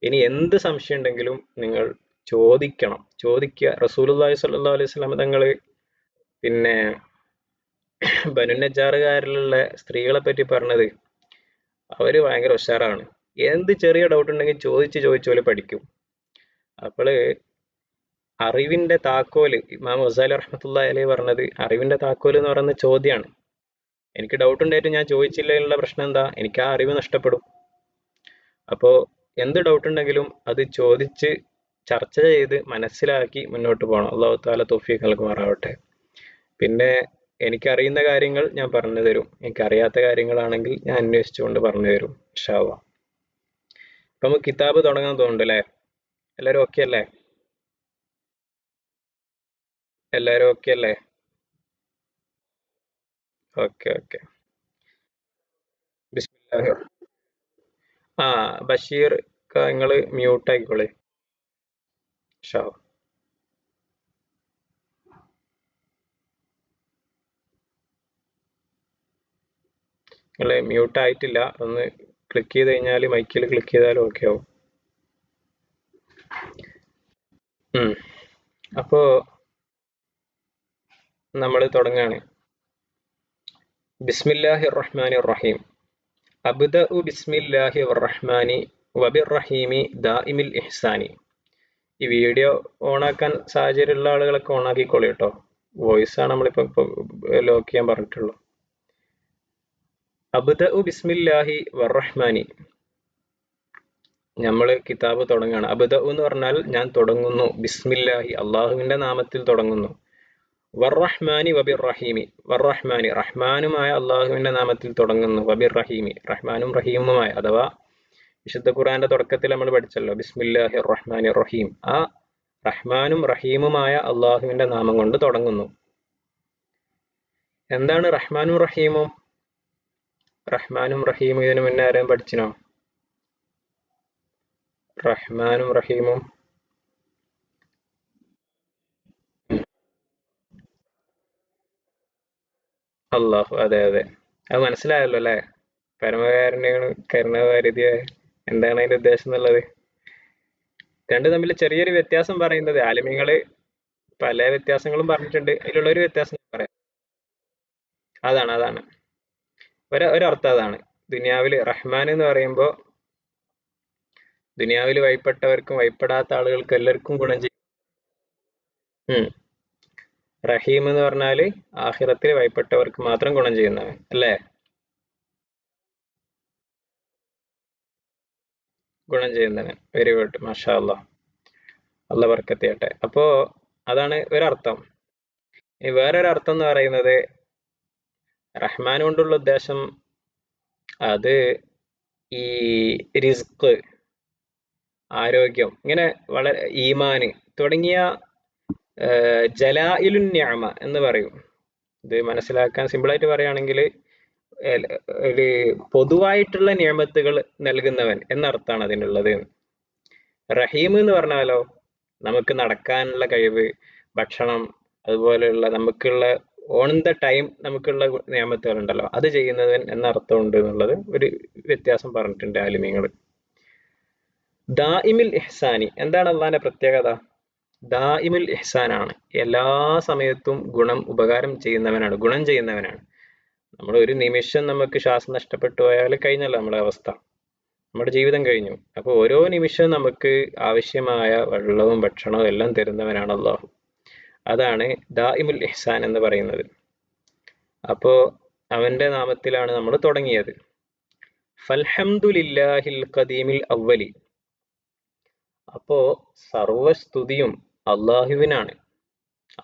ഇനി എന്ത് സംശയം ഉണ്ടെങ്കിലും നിങ്ങൾ ചോദിക്കുക. റസൂലുള്ളാഹി സ്വല്ലല്ലാഹു അലൈഹി വസല്ലം തങ്ങള് പിന്നെ ബനു നജ്ജാറുകാരിലുള്ള സ്ത്രീകളെ പറ്റി പറഞ്ഞത് അവര് ഭയങ്കര ഉഷാറാണ്. എന്ത് ചെറിയ ഡൗട്ട് ഉണ്ടെങ്കിൽ ചോദിച്ച് പഠിക്കും. അപ്പോള് അറിവിന്റെ താക്കോല് ഇമാം ഗസാലി റഹ്മത്തുള്ളാഹി അലൈഹി പറഞ്ഞത്, അറിവിന്റെ താക്കോല് എന്ന് പറയുന്നത് ചോദ്യമാണ്. എനിക്ക് ഡൗട്ട് ഉണ്ടായിട്ട് ഞാൻ ചോദിച്ചില്ല എന്നുള്ള പ്രശ്നം എന്താ? എനിക്ക് ആ അറിവ് നഷ്ടപ്പെടും. അപ്പോ എന്ത് ഡൗട്ട് ഉണ്ടെങ്കിലും അത് ചോദിച്ച് ചർച്ച ചെയ്ത് മനസ്സിലാക്കി മുന്നോട്ട് പോകണം. അല്ലാഹു തആല തൗഫീഖ് നൽകുമാറാവട്ടെ. പിന്നെ എനിക്കറിയുന്ന കാര്യങ്ങൾ ഞാൻ പറഞ്ഞു തരും, എനിക്കറിയാത്ത കാര്യങ്ങളാണെങ്കിൽ ഞാൻ അന്വേഷിച്ചുകൊണ്ട് പറഞ്ഞു തരും ഇൻഷാ അല്ലാഹ്. അപ്പൊ നമുക്ക് കിതാബ് തുടങ്ങാൻ തോന്നുന്നുണ്ട് അല്ലേ? എല്ലാരും ഓക്കെ അല്ലേ? ഓക്കെ. ബിസ്മില്ലാഹി. ആ, ബഷീർ നിങ്ങള് മ്യൂട്ട് ആയിക്കോളെ ഇൻഷാ അല്ലാഹ്. നിങ്ങള് മ്യൂട്ട് ആയിട്ടില്ല, ഒന്ന് ക്ലിക്ക് ചെയ്ത് കഴിഞ്ഞാൽ മൈക്കിൽ ക്ലിക്ക് ചെയ്താൽ ഓക്കെ ആവും. അപ്പോ നമ്മൾ തുടങ്ങാണ്. ബിസ്മില്ലാഹിർ റഹ്മാനിർ റഹീം. അബ്ദഉ ബിസ്മില്ലാഹി വറഹ്മാനി വബിർറഹീമി ദാഇമിൽ ഇഹ്സാനി. ഈ വീഡിയോ ഓണാക്കാൻ സാഹചര്യമുള്ള ആളുകളൊക്കെ ഓണാക്കിക്കോളി കേട്ടോ. വോയിസ് ആണ് നമ്മളിപ്പോ ലോക്ക് ചെയ്യാൻ പറഞ്ഞിട്ടുള്ളൂ. അബ്ദഉ ബിസ്മില്ലാഹി വറഹ്മാനി. നമ്മൾ കിതാബ് തുടങ്ങുകയാണ്. അബ്ദഉ എന്ന് പറഞ്ഞാൽ ഞാൻ തുടങ്ങുന്നു, ബിസ്മില്ലാഹി അള്ളാഹുവിന്റെ നാമത്തിൽ തുടങ്ങുന്നു, വറഹ്മാനി വബിർറഹീമി, വറഹ്മാനി റഹ്മാനുമായ അള്ളാഹുവിന്റെ നാമത്തിൽ തുടങ്ങുന്നു, വബിർറഹീമി റഹ്മാനും റഹീമുമായ, അഥവാ വിശുദ്ധ ഖുർആന്റെ തുടക്കത്തിൽ നമ്മൾ പഠിച്ചല്ലോ ബിസ്മില്ലാഹിർ റഹ്മാനിർ റഹീം. ആ റഹ്മാനും റഹീമുമായ അള്ളാഹുവിന്റെ നാമം കൊണ്ട് തുടങ്ങുന്നു. എന്താണ് റഹ്മാനും റഹീമും? റഹ്മാനും റഹീമും ഇതിനു മുന്നേ ആരെയും പഠിച്ചിനോ? റഹ്മാനും റഹീമും അള്ളാഹു. അതെ, അത് മനസ്സിലായല്ലോ അല്ലെ? പരമകാരുണ്യമാണ്, കരുണാവാരിധിയായ, എന്താണ് അതിന്റെ ഉദ്ദേശം എന്നുള്ളത്. രണ്ടും തമ്മിൽ ചെറിയൊരു വ്യത്യാസം പറയുന്നത്, ആലിമീങ്ങള് പല വ്യത്യാസങ്ങളും പറഞ്ഞിട്ടുണ്ട്. അതിലുള്ള ഒരു വ്യത്യാസം ഞാൻ പറയാം. അതാണ് ഒരർത്ഥം അതാണ്. ദുനിയാവില് റഹ്മാൻ എന്ന് പറയുമ്പോ ദുനിയാവിൽ വഴിപ്പെട്ടവർക്കും വഴിപ്പെടാത്ത ആളുകൾക്കും എല്ലാവർക്കും ഗുണം ചെയ്യും. റഹീം എന്ന് പറഞ്ഞാല് ആഖിറത്തിൽ വഴിപ്പെട്ടവർക്ക് മാത്രം ഗുണം ചെയ്യുന്നവൻ അല്ലേ? ഗുണം ചെയ്യുന്നവൻ. വെരി ഗുഡ്, മാഷാ അല്ലാഹ്. അള്ളാഹ് ബർക്കത്ത് ചെയ്യട്ടെ. അപ്പോ അതാണ് ഒരർത്ഥം. ഇനി വേറൊരർത്ഥം എന്ന് പറയുന്നത്, റഹ്മാൻ കൊണ്ടുള്ള ഉദ്ദേശം അത് ഈ റിസ്ക്, ആരോഗ്യം, ഇങ്ങനെ വളരെ ഈമാന് തുടങ്ങിയ ജലാഇലുൻ നിഅമ എന്ന് പറയും. ഇത് മനസ്സിലാക്കാൻ സിമ്പിളായിട്ട് പറയുകയാണെങ്കിൽ ഒരു പൊതുവായിട്ടുള്ള നിയമത്തുകൾ നൽകുന്നവൻ എന്നർത്ഥമാണ് അതിനുള്ളത്. റഹീം എന്ന് പറഞ്ഞാലോ, നമുക്ക് നടക്കാനുള്ള കഴിവ്, ഭക്ഷണം, അതുപോലെയുള്ള നമുക്കുള്ള ഓൺ ദ ടൈം നമുക്കുള്ള നിയമത്തുകൾ ഉണ്ടല്ലോ, അത് ചെയ്യുന്നവൻ എന്ന അർത്ഥമുണ്ട് എന്നുള്ളത് ഒരു വ്യത്യാസം പറഞ്ഞിട്ടുണ്ട് ആലിമീങ്ങൾ. ദാഇമുൽ ഇഹ്സാനി, എന്താണ് അള്ളാന്റെ പ്രത്യേകത? ദാഇമുൽ ഇഹ്സാനാണ്. എല്ലാ സമയത്തും ഉപകാരം ചെയ്യുന്നവനാണ്, ഗുണം ചെയ്യുന്നവനാണ്. നമ്മൾ ഒരു നിമിഷം നമുക്ക് ശ്വാസം നഷ്ടപ്പെട്ടു പോയാൽ കഴിഞ്ഞല്ലോ നമ്മുടെ അവസ്ഥ. നമ്മുടെ ജീവിതം കഴിഞ്ഞു. അപ്പോൾ ഓരോ നിമിഷവും നമുക്ക് ആവശ്യമായ വെള്ളവും ഭക്ഷണവും എല്ലാം തരുന്നവനാണ് അള്ളാഹു. അതാണ് ദാഇമുൽ ഇഹ്സാൻ എന്ന് പറയുന്നത്. അപ്പോ അവന്റെ നാമത്തിലാണ് നമ്മൾ തുടങ്ങിയത്. ഫൽഹംദുലില്ലാഹിൽ ഖദീമിൽ അവ്വലി. അപ്പോ സർവസ്തുതിയും അള്ളാഹുവിനാണ്.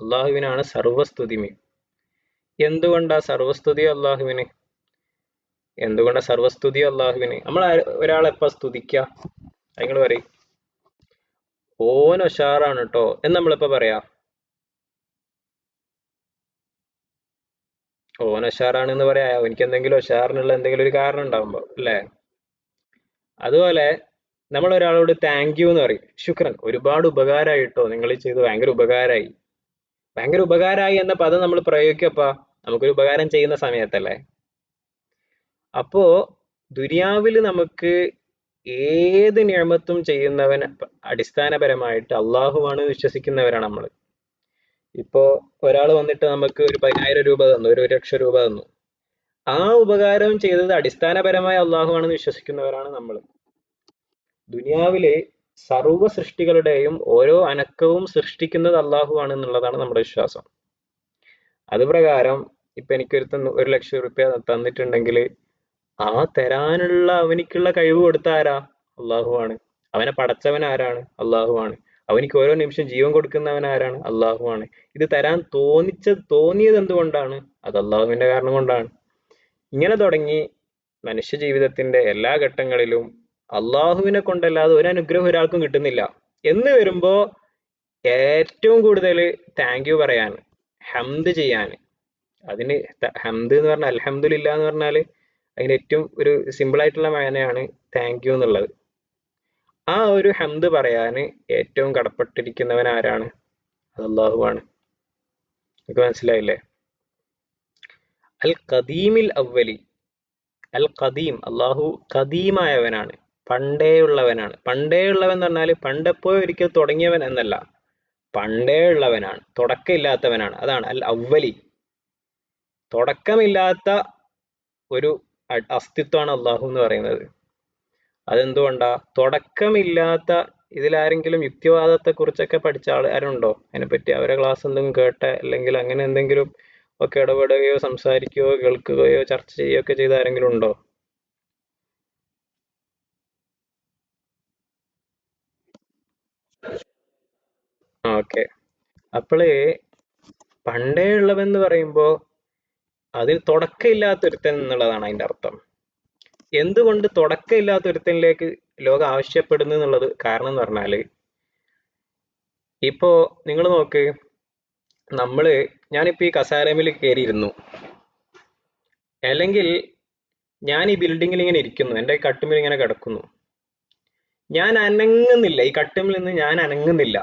അള്ളാഹുവിനാണ് സർവസ്തുതിയും. എന്തുകൊണ്ടാ സർവസ്തുതി അള്ളാഹുവിന്? എന്തുകൊണ്ടാ സർവസ്തുതി അള്ളാഹുവിന്? നമ്മൾ ഒരാളെപ്പ സ്തുതിക്കുക? നിങ്ങൾ പറയും ഓൻ ഉഷാറാണ് കേട്ടോ എന്ന് നമ്മളിപ്പോ പറയാ. ഓൻ ഉഷാറാണെന്ന് പറയാ എനിക്ക് എന്തെങ്കിലും ഉഷാറിനുള്ള എന്തെങ്കിലും ഒരു കാരണം ഉണ്ടാവുമ്പോ അല്ലേ? അതുപോലെ നമ്മൾ ഒരാളോട് താങ്ക് യു എന്ന് പറയും, ശുക്രൻ, ഒരുപാട് ഉപകാരമായി കേട്ടോ, നിങ്ങൾ ചെയ്ത് ഭയങ്കര ഉപകാരമായി. ഭയങ്കര ഉപകാരമായി എന്ന പദം നമ്മൾ പ്രയോഗിക്കപ്പാ നമുക്കൊരു ഉപകാരം ചെയ്യുന്ന സമയത്തല്ലേ. അപ്പോ ദുനിയാവിൽ നമുക്ക് ഏത് നിയമത്തും ചെയ്യുന്നവൻ അടിസ്ഥാനപരമായിട്ട് അള്ളാഹുവാണ് വിശ്വസിക്കുന്നവരാണ് നമ്മൾ. ഇപ്പോ ഒരാൾ വന്നിട്ട് നമുക്ക് ഒരു 10,000 രൂപ തന്നു, ഒരു ലക്ഷം രൂപ തന്നു, ആ ഉപകാരം ചെയ്തത് അടിസ്ഥാനപരമായി അള്ളാഹുവാണെന്ന് വിശ്വസിക്കുന്നവരാണ് നമ്മൾ. ദുനിയാവിലെ സർവ്വ സൃഷ്ടികളുടെയും ഓരോ അനക്കവും സൃഷ്ടിക്കുന്നത് അള്ളാഹു ആണ് എന്നുള്ളതാണ് നമ്മുടെ വിശ്വാസം. അത് പ്രകാരം ഇപ്പൊ എനിക്കൊരുത്തൻ 1,00,000 രൂപ തന്നിട്ടുണ്ടെങ്കിൽ ആ തരാനുള്ള അവനിക്കുള്ള കഴിവ് കൊടുത്ത ആരാ? അള്ളാഹു ആണ്. അവനെ പടച്ചവൻ ആരാണ്? അള്ളാഹു ആണ്. അവനിക്ക് ഓരോ നിമിഷം ജീവൻ കൊടുക്കുന്നവൻ ആരാണ്? അള്ളാഹു ആണ്. ഇത് തരാൻ തോന്നിയത് എന്തുകൊണ്ടാണ്? അത് അള്ളാഹുവിന്റെ കാരണം കൊണ്ടാണ്. ഇങ്ങനെ തുടങ്ങി മനുഷ്യ ജീവിതത്തിന്റെ എല്ലാ ഘട്ടങ്ങളിലും അള്ളാഹുവിനെ കൊണ്ടല്ലാതെ ഒരു അനുഗ്രഹം ഒരാൾക്കും കിട്ടുന്നില്ല എന്ന് വരുമ്പോ ഏറ്റവും കൂടുതൽ താങ്ക് യു പറയാൻ, ഹംദ് ചെയ്യാൻ, അതിന് ഹംദ് എന്ന് പറഞ്ഞാൽ അൽഹംദുലില്ലാ എന്ന് പറഞ്ഞാല് അതിന് ഏറ്റവും ഒരു സിമ്പിൾ ആയിട്ടുള്ള മാനയാണ് താങ്ക് യു എന്നുള്ളത്. ആ ഒരു ഹംദ് പറയാന് ഏറ്റവും കടപ്പെട്ടിരിക്കുന്നവൻ ആരാണ്? അത് അള്ളാഹു ആണ്. നിങ്ങൾക്ക് മനസ്സിലായില്ലേ? അൽ ഖദീമിൽ അവ്വലി. അൽ ഖദീം, അള്ളാഹു ഖദീമായവനാണ്, പണ്ടേ ഉള്ളവനാണ്. പണ്ടേ ഉള്ളവൻ എന്ന് പറഞ്ഞാൽ പണ്ടെപ്പോ ഒരിക്കൽ തുടങ്ങിയവൻ എന്നല്ല, പണ്ടേ ഉള്ളവനാണ്, തുടക്കമില്ലാത്തവനാണ്. അതാണ് അൽ അവ്വലി. തുടക്കമില്ലാത്ത ഒരു അസ്തിത്വമാണ് അള്ളാഹു എന്ന് പറയുന്നത്. അതെന്തുകൊണ്ടാ? തുടക്കമില്ലാത്ത, ഇതിലാരെങ്കിലും യുക്തിവാദത്തെ കുറിച്ചൊക്കെ പഠിച്ച ആരുണ്ടോ? അതിനെപ്പറ്റി അവരെ ക്ലാസ് എന്തെങ്കിലും കേട്ട, അല്ലെങ്കിൽ അങ്ങനെ എന്തെങ്കിലും ഒക്കെ ഇടപെടുകയോ സംസാരിക്കുകയോ കേൾക്കുകയോ ചർച്ച ചെയ്യുകയോ ഒക്കെ ചെയ്ത ആരെങ്കിലും ഉണ്ടോ? ഓക്കെ. അപ്പോള് പണ്ടേ ഉള്ളവെന്ന് പറയുമ്പോ അതിൽ തുടക്കമില്ലാത്ത ഒരുത്തൻ എന്നുള്ളതാണ് അതിന്റെ അർത്ഥം. എന്തുകൊണ്ട് തുടക്കമില്ലാത്ത ഒരുത്തനിലേക്ക് ലോകം ആവശ്യപ്പെടുന്നു എന്നുള്ളത് കാരണം എന്ന് പറഞ്ഞാല്, ഇപ്പോ നിങ്ങൾ നോക്ക്, ഞാനിപ്പോ ഈ കസാരമിൽ കയറിയിരുന്നു, അല്ലെങ്കിൽ ഞാൻ ഈ ബിൽഡിങ്ങിൽ ഇങ്ങനെ ഇരിക്കുന്നു, എൻ്റെ കട്ടുമിൽ ഇങ്ങനെ കിടക്കുന്നു, ഞാൻ അനങ്ങുന്നില്ല, ഈ കട്ടുമിൽ നിന്ന് ഞാൻ അനങ്ങുന്നില്ല,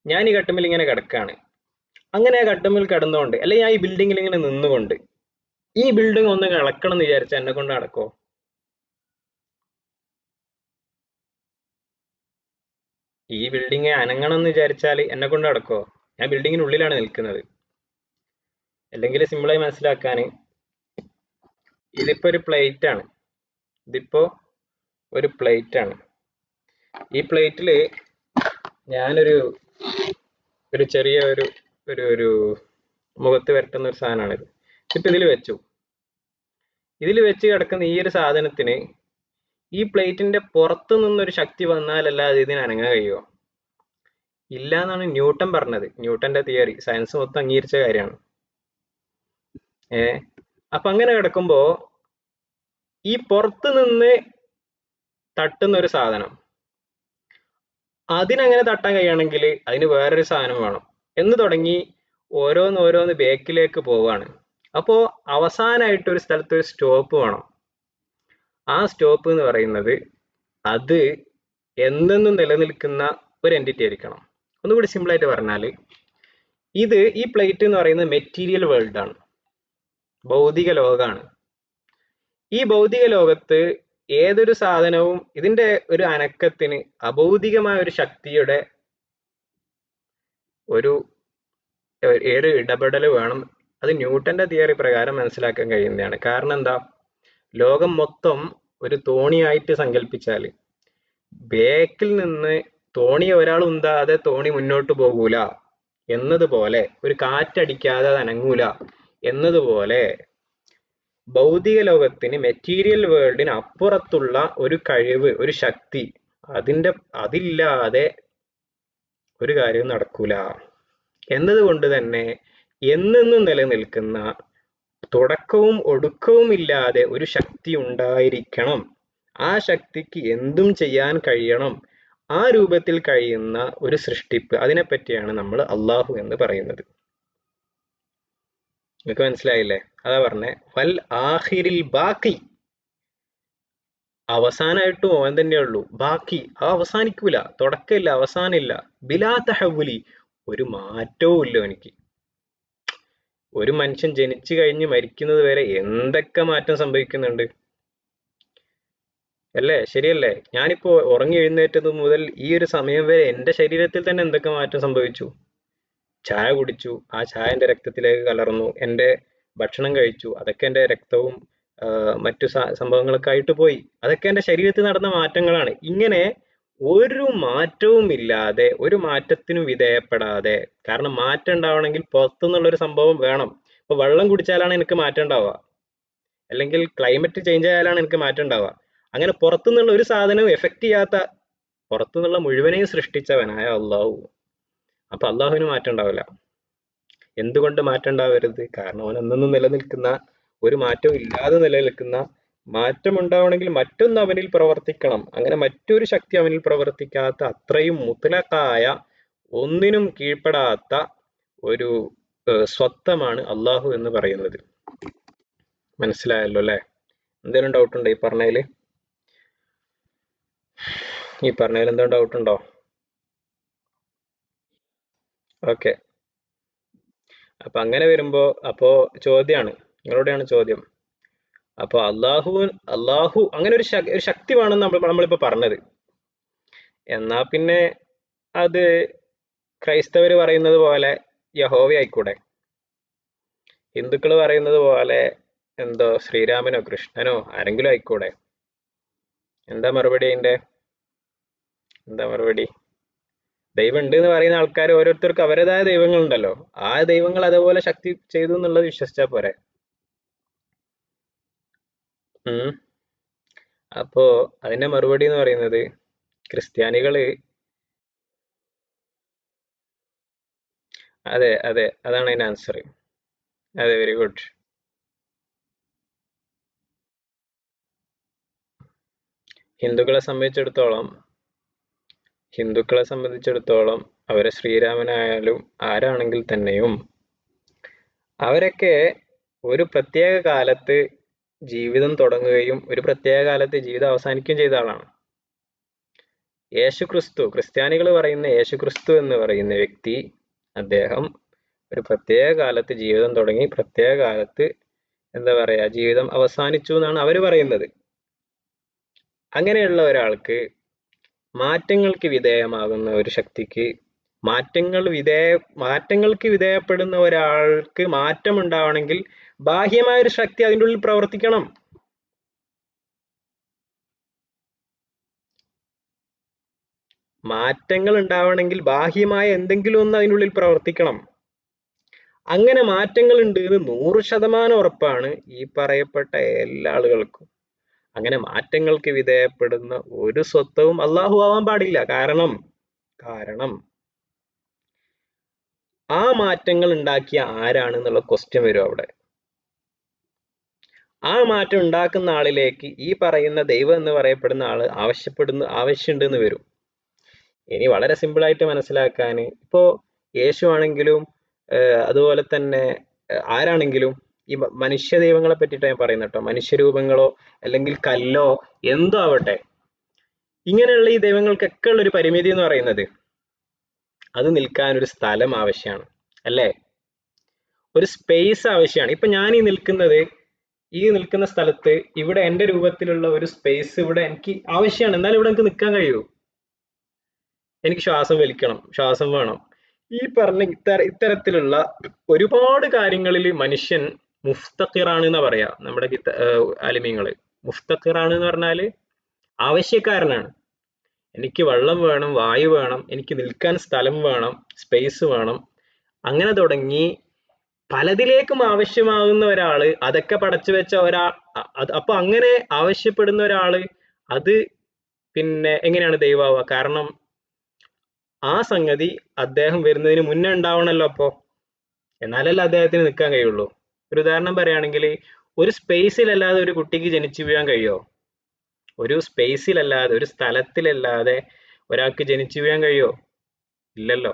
ഞാൻ ഈ കട്ടുമിൽ ഇങ്ങനെ കിടക്കാണ്. അങ്ങനെ ആ കട്ടുമിൽ കിടന്നുകൊണ്ട്, അല്ലെങ്കിൽ ഞാൻ ഈ ബിൽഡിങ്ങിൽ ഇങ്ങനെ നിന്നുകൊണ്ട് ഈ ബിൽഡിംഗ് ഒന്ന് ഇളക്കണം എന്ന് വിചാരിച്ച എന്നെ കൊണ്ട് നടക്കോ? ഈ ബിൽഡിങ് അനങ്ങണം എന്ന് വിചാരിച്ചാൽ എന്നെ കൊണ്ട് നടക്കോ? ഞാൻ ബിൽഡിങ്ങിനുള്ളിലാണ് നിൽക്കുന്നത്. അല്ലെങ്കിൽ സിമ്പിളായി മനസ്സിലാക്കാൻ, ഇതിപ്പോ ഒരു പ്ലേറ്റ് ആണ്. ഇതിപ്പോ ഒരു പ്ലേറ്റ് ആണ്. ഈ പ്ലേറ്റില് ഞാനൊരു ചെറിയ ഒരു മുഖത്ത് വരട്ടുന്ന ഒരു സാധനമാണിത്. ഇപ്പൊ ഇതിൽ വെച്ചു. ഇതിൽ വെച്ച് കിടക്കുന്ന ഈ ഒരു സാധനത്തിന് ഈ പ്ലേറ്റിന്റെ പുറത്തു നിന്നൊരു ശക്തി വന്നാലല്ലാതെ ഇതിന് അനങ്ങാൻ കഴിയുമോ? ഇല്ല എന്നാണ് ന്യൂട്ടൺ പറഞ്ഞത്. ന്യൂട്ടന്റെ തിയറി സയൻസ് മൊത്തം അംഗീകരിച്ച കാര്യമാണ്. അപ്പൊ അങ്ങനെ കിടക്കുമ്പോ ഈ പുറത്ത് നിന്ന് തട്ടുന്ന ഒരു സാധനം, അതിനങ്ങനെ തട്ടാൻ കഴിയുകയാണെങ്കിൽ അതിന് വേറൊരു സാധനം വേണം എന്ന് തുടങ്ങി ഓരോന്ന് ബേക്കിലേക്ക് പോവാണ്. അപ്പോ അവസാനമായിട്ട് ഒരു സ്ഥലത്ത് ഒരു സ്റ്റോപ്പ് വേണം. ആ സ്റ്റോപ്പ് എന്ന് പറയുന്നത് അത് എന്നെന്നും നിലനിൽക്കുന്ന ഒരു എൻറ്റിറ്റി ആയിരിക്കണം. ഒന്നുകൂടി സിമ്പിൾ ആയിട്ട് പറഞ്ഞാൽ, ഈ പ്ലേറ്റ് എന്ന് പറയുന്നത് മെറ്റീരിയൽ വേൾഡ് ആണ്, ഭൗതിക ലോകമാണ്. ഈ ഭൗതിക ലോകത്ത് ഏതൊരു സാധനവും ഇതിന്റെ ഒരു അനക്കത്തിന് അഭൗതികമായ ഒരു ശക്തിയുടെ ഒരു ഇടപെടൽ വേണം. അത് ന്യൂട്ടന്റെ തിയറി പ്രകാരം മനസ്സിലാക്കാൻ കഴിയുന്നതാണ്. കാരണം എന്താ? ലോകം മൊത്തം ഒരു തോണിയായിട്ട് സങ്കല്പിച്ചാൽ ബേക്കിൽ നിന്ന് തോണിയെ ഒരാൾ ഉന്താതെ തോണി മുന്നോട്ട് പോകൂല എന്നതുപോലെ, ഒരു കാറ്റടിക്കാതെ അത് അനങ്ങൂല എന്നതുപോലെ, ഭൗതിക ലോകത്തിന്, മെറ്റീരിയൽ വേൾഡിന് അപ്പുറത്തുള്ള ഒരു കഴിവ്, ഒരു ശക്തി, അതില്ലാതെ ഒരു കാര്യവും നടക്കൂല എന്നതുകൊണ്ട് തന്നെ എന്നെന്നും നിലനിൽക്കുന്ന, തുടക്കവും ഒടുക്കവും ഇല്ലാതെ ഒരു ശക്തി ഉണ്ടായിരിക്കണം. ആ ശക്തിക്ക് എന്തും ചെയ്യാൻ കഴിയണം. ആ രൂപത്തിൽ കഴിയുന്ന ഒരു സൃഷ്ടിപ്പ്, അതിനെപ്പറ്റിയാണ് നമ്മൾ അള്ളാഹു എന്ന് പറയുന്നത്. നിങ്ങൾക്ക് മനസ്സിലായില്ലേ? അതാ പറഞ്ഞേ, വൽ ആഖിരിൽ ബാക്കി, അവസാനമായിട്ടും ഓൻ തന്നെയുള്ളൂ. ബാക്കി, അവസാനിക്കൂല, തുടക്കമില്ല, അവസാനമില്ല. ബിലാ തഹവുലി, ഒരു മാറ്റവും ഇല്ല എനിക്ക്. ഒരു മനുഷ്യൻ ജനിച്ചു കഴിഞ്ഞ് മരിക്കുന്നത് വരെ എന്തൊക്കെ മാറ്റം സംഭവിക്കുന്നുണ്ട് അല്ലേ? ശരിയല്ലേ? ഞാനിപ്പോ ഉറങ്ങി എഴുന്നേറ്റത് മുതൽ ഈ ഒരു സമയം വരെ എൻ്റെ ശരീരത്തിൽ തന്നെ എന്തൊക്കെ മാറ്റം സംഭവിച്ചു. ചായ കുടിച്ചു, ആ ചായ എൻ്റെ രക്തത്തിലേക്ക് കലർന്നു. എൻ്റെ ഭക്ഷണം കഴിച്ചു, അതൊക്കെ എൻ്റെ രക്തവും മറ്റു സംഭവങ്ങളൊക്കെ ആയിട്ട് പോയി. അതൊക്കെ എൻ്റെ ശരീരത്തിൽ നടന്ന മാറ്റങ്ങളാണ്. ഇങ്ങനെ ഒരു മാറ്റവും ഇല്ലാതെ, ഒരു മാറ്റത്തിനും വിധേയപ്പെടാതെ, കാരണം മാറ്റം ഉണ്ടാവണമെങ്കിൽ പുറത്തുനിന്നുള്ളൊരു സംഭവം വേണം. ഇപ്പൊ വെള്ളം കുടിച്ചാലാണ് എനിക്ക് മാറ്റം ഉണ്ടാവുക, അല്ലെങ്കിൽ ക്ലൈമറ്റ് ചേഞ്ച് ആയാലാണ് എനിക്ക് മാറ്റം ഉണ്ടാവുക. അങ്ങനെ പുറത്തുനിന്നുള്ള ഒരു സാധനവും എഫക്റ്റ് ചെയ്യാത്ത, പുറത്തുനിന്നുള്ള മുഴുവനെയും സൃഷ്ടിച്ചവനായ അള്ളാഹു. അപ്പൊ അള്ളാഹുവിന് മാറ്റം ഉണ്ടാവില്ല. എന്തുകൊണ്ട് മാറ്റം ഉണ്ടാവരുത്? കാരണം അവൻ എന്നെന്നും നിലനിൽക്കുന്ന, ഒരു മാറ്റവും ഇല്ലാതെ നിലനിൽക്കുന്ന, മാറ്റം ഉണ്ടാവണമെങ്കിൽ മറ്റൊന്ന് അവനിൽ പ്രവർത്തിക്കണം. അങ്ങനെ മറ്റൊരു ശക്തി അവനിൽ പ്രവർത്തിക്കാത്ത, അത്രയും മുത്തലക്കായ, ഒന്നിനും കീഴ്പ്പെടാത്ത ഒരു സ്വത്വമാണ് അള്ളാഹു എന്ന് പറയുന്നത്. മനസ്സിലായല്ലോ അല്ലെ? എന്തെങ്കിലും ഡൗട്ട് ഉണ്ടോ ഈ പറഞ്ഞതിൽ? എന്തെങ്കിലും ഡൗട്ട് ഉണ്ടോ? ഓക്കെ. അപ്പൊ അങ്ങനെ വരുമ്പോ ചോദ്യമാണ്, നിങ്ങളോടെയാണ് ചോദ്യം. അപ്പൊ അള്ളാഹു അങ്ങനെ ഒരു ശക്തി വേണം നമ്മളിപ്പോ പറഞ്ഞത്. എന്നാ പിന്നെ അത് ക്രൈസ്തവര് പറയുന്നത് പോലെ യഹോവ ആയിക്കൂടെ? ഹിന്ദുക്കൾ പറയുന്നത് പോലെ എന്തോ ശ്രീരാമനോ കൃഷ്ണനോ ആരെങ്കിലും ആയിക്കൂടെ? എന്താ മറുപടി? എന്താ മറുപടി? ദൈവം ഉണ്ട് എന്ന് പറയുന്ന ആൾക്കാർ ഓരോരുത്തർക്കും അവരുടേതായ ദൈവങ്ങളുണ്ടല്ലോ. ആ ദൈവങ്ങൾ അതേപോലെ ശക്തി ചെയ്തു എന്നുള്ളത് വിശ്വസിച്ചാ പോരെ? അപ്പോ അതിന്റെ മറുപടി എന്ന് പറയുന്നത്, ക്രിസ്ത്യാനികള്, അതെ അതെ, അതാണ് അതിന്റെ ആൻസർ. അതെ, വെരി ഗുഡ്. ഹിന്ദുക്കളെ സംബന്ധിച്ചിടത്തോളം അവരെ ശ്രീരാമനായാലും ആരാണെങ്കിൽ തന്നെയും അവരൊക്കെ ഒരു പ്രത്യേക കാലത്ത് ജീവിതം തുടങ്ങുകയും ഒരു പ്രത്യേക കാലത്ത് ജീവിതം അവസാനിക്കുകയും ചെയ്ത ആളാണ്. യേശുക്രിസ്തു, ക്രിസ്ത്യാനികൾ പറയുന്ന യേശുക്രിസ്തു എന്ന് പറയുന്ന വ്യക്തി, അദ്ദേഹം ഒരു പ്രത്യേക കാലത്ത് ജീവിതം തുടങ്ങി, പ്രത്യേക കാലത്ത് എന്താ പറയാ, ജീവിതം അവസാനിച്ചു എന്നാണ് അവര് പറയുന്നത്. അങ്ങനെയുള്ള ഒരാൾക്ക്, മാറ്റങ്ങൾക്ക് വിധേയമാകുന്ന ഒരു ശക്തിക്ക്, മാറ്റങ്ങൾക്ക് വിധേയപ്പെടുന്ന ഒരാൾക്ക് മാറ്റം ഉണ്ടാവണമെങ്കിൽ ബാഹ്യമായ ഒരു ശക്തി അതിൻ്റെ ഉള്ളിൽ പ്രവർത്തിക്കണം. മാറ്റങ്ങൾ ഉണ്ടാവണമെങ്കിൽ ബാഹ്യമായ എന്തെങ്കിലും ഒന്ന് അതിനുള്ളിൽ പ്രവർത്തിക്കണം. അങ്ങനെ മാറ്റങ്ങൾ ഉണ്ട് എന്ന് 100% ഉറപ്പാണ് ഈ പറയപ്പെട്ട എല്ലാ ആളുകൾക്കും. അങ്ങനെ മാറ്റങ്ങൾക്ക് വിധേയപ്പെടുന്ന ഒരു സ്വത്വവും അള്ളാഹു ആവാൻ പാടില്ല. കാരണം ആ മാറ്റങ്ങൾ ഉണ്ടാക്കിയ ആരാണെന്നുള്ള ക്വസ്റ്റ്യൻ വരും അവിടെ. ആ മാറ്റം ഉണ്ടാക്കുന്ന ആളിലേക്ക് ഈ പറയുന്ന ദൈവം എന്ന് പറയപ്പെടുന്ന ആള് ആവശ്യമുണ്ട് എന്ന് വരും. ഇനി വളരെ സിമ്പിൾ ആയിട്ട് മനസ്സിലാക്കാൻ, ഇപ്പോ യേശു ആണെങ്കിലും അതുപോലെ തന്നെ ആരാണെങ്കിലും, ഈ മനുഷ്യ ദൈവങ്ങളെ പറ്റിയിട്ട് ഞാൻ പറയുന്നത് കേട്ടോ, മനുഷ്യരൂപങ്ങളോ അല്ലെങ്കിൽ കല്ലോ എന്തോ ആവട്ടെ, ഇങ്ങനെയുള്ള ഈ ദൈവങ്ങൾക്കൊക്കെ ഉള്ള ഒരു പരിമിതി എന്ന് പറയുന്നത്, അത് നിൽക്കാൻ ഒരു സ്ഥലം ആവശ്യമാണ്, അല്ലേ? ഒരു സ്പേസ് ആവശ്യമാണ്. ഇപ്പൊ ഞാൻ ഈ നിൽക്കുന്ന സ്ഥലത്ത് ഇവിടെ എന്റെ രൂപത്തിലുള്ള ഒരു സ്പേസ് ഇവിടെ എനിക്ക് ആവശ്യമാണ്. എന്നാലും ഇവിടെ എനിക്ക് നിൽക്കാൻ കഴിയൂ. എനിക്ക് ശ്വാസം വലിക്കണം, ശ്വാസം വേണം. ഈ പറഞ്ഞ ഇത്തരത്തിലുള്ള ഒരുപാട് കാര്യങ്ങളിൽ മനുഷ്യൻ മുഫ്തഖിറാണ് എന്നാ പറയാ നമ്മുടെ ആലിമീങ്ങള്. മുഫ്തഖിറാണ് എന്ന് പറഞ്ഞാൽ ആവശ്യക്കാരനാണ്. എനിക്ക് വെള്ളം വേണം, വായു വേണം, എനിക്ക് നിൽക്കാൻ സ്ഥലം വേണം, സ്പേസ് വേണം, അങ്ങനെ തുടങ്ങി പലതിലേക്കും ആവശ്യമാകുന്ന ഒരാള്, അതൊക്കെ പടച്ചു വെച്ച അപ്പൊ അങ്ങനെ ആവശ്യപ്പെടുന്ന ഒരാള് അത് പിന്നെ എങ്ങനെയാണ് ദൈവമാവുക? കാരണം ആ സംഗതി അദ്ദേഹം വരുന്നതിന് മുന്നേ ഉണ്ടാവണല്ലോ. അപ്പോ എന്നാലല്ലേ അദ്ദേഹത്തിന് നിൽക്കാൻ കഴിയുള്ളൂ. ഒരു ഉദാഹരണം പറയുകയാണെങ്കിൽ, ഒരു സ്പേസിലല്ലാതെ ഒരു കുട്ടിക്ക് ജനിച്ചു വീഴാൻ കഴിയുമോ? ഒരു സ്പേസിലല്ലാതെ, ഒരു സ്ഥലത്തിലല്ലാതെ ഒരാൾക്ക് ജനിച്ചു വീഴാൻ കഴിയുമോ? ഇല്ലല്ലോ.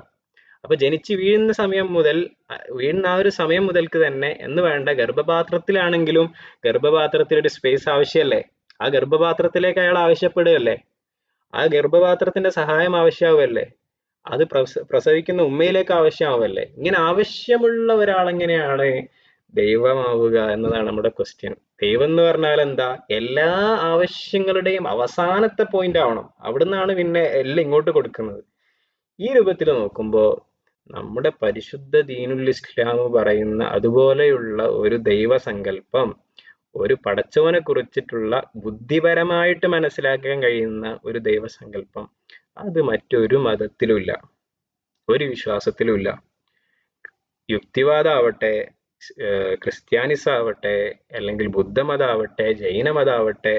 അപ്പൊ ജനിച്ചു വീഴുന്ന സമയം മുതൽ, വീഴുന്ന ആ ഒരു സമയം മുതൽക്ക് തന്നെ എന്ന് വേണ്ട, ഗർഭപാത്രത്തിലാണെങ്കിലും ഗർഭപാത്രത്തിൽ ഒരു സ്പേസ് ആവശ്യമല്ലേ? ആ ഗർഭപാത്രത്തിലേക്ക് അയാൾ ആവശ്യപ്പെടുകയല്ലേ? ആ ഗർഭപാത്രത്തിന്റെ സഹായം ആവശ്യമാവുമല്ലേ? അത് പ്രസവിക്കുന്ന ഉമ്മയിലേക്ക് ആവശ്യമാവല്ലേ? ഇങ്ങനെ ആവശ്യമുള്ള ഒരാളെങ്ങനെയാണ് ദൈവമാവുക എന്നതാണ് നമ്മുടെ ക്വസ്റ്റ്യൻ. ദൈവം എന്ന് പറഞ്ഞാൽ എന്താ? എല്ലാ ആവശ്യങ്ങളുടെയും അവസാനത്തെ പോയിന്റ് ആവണം. അവിടുന്നാണ് പിന്നെ എല്ലാം ഇങ്ങോട്ട് കൊടുക്കുന്നത്. ഈ രൂപത്തിൽ നോക്കുമ്പോൾ നമ്മുടെ പരിശുദ്ധ ദീനുൽ ഇസ്ലാം പറയുന്ന അതുപോലെയുള്ള ഒരു ദൈവസങ്കല്പം, ഒരു പടച്ചവനെ കുറിച്ചിട്ടുള്ള ബുദ്ധിപരമായിട്ട് മനസ്സിലാക്കാൻ കഴിയുന്ന ഒരു ദൈവസങ്കല്പം, അത് മറ്റൊരു മതത്തിലുമില്ല, ഒരു വിശ്വാസത്തിലുമില്ല. യുക്തിവാദമാവട്ടെ, ക്രിസ്ത്യാനിസം ആവട്ടെ, അല്ലെങ്കിൽ ബുദ്ധമതാവട്ടെ, ജൈനമതാവട്ടെ,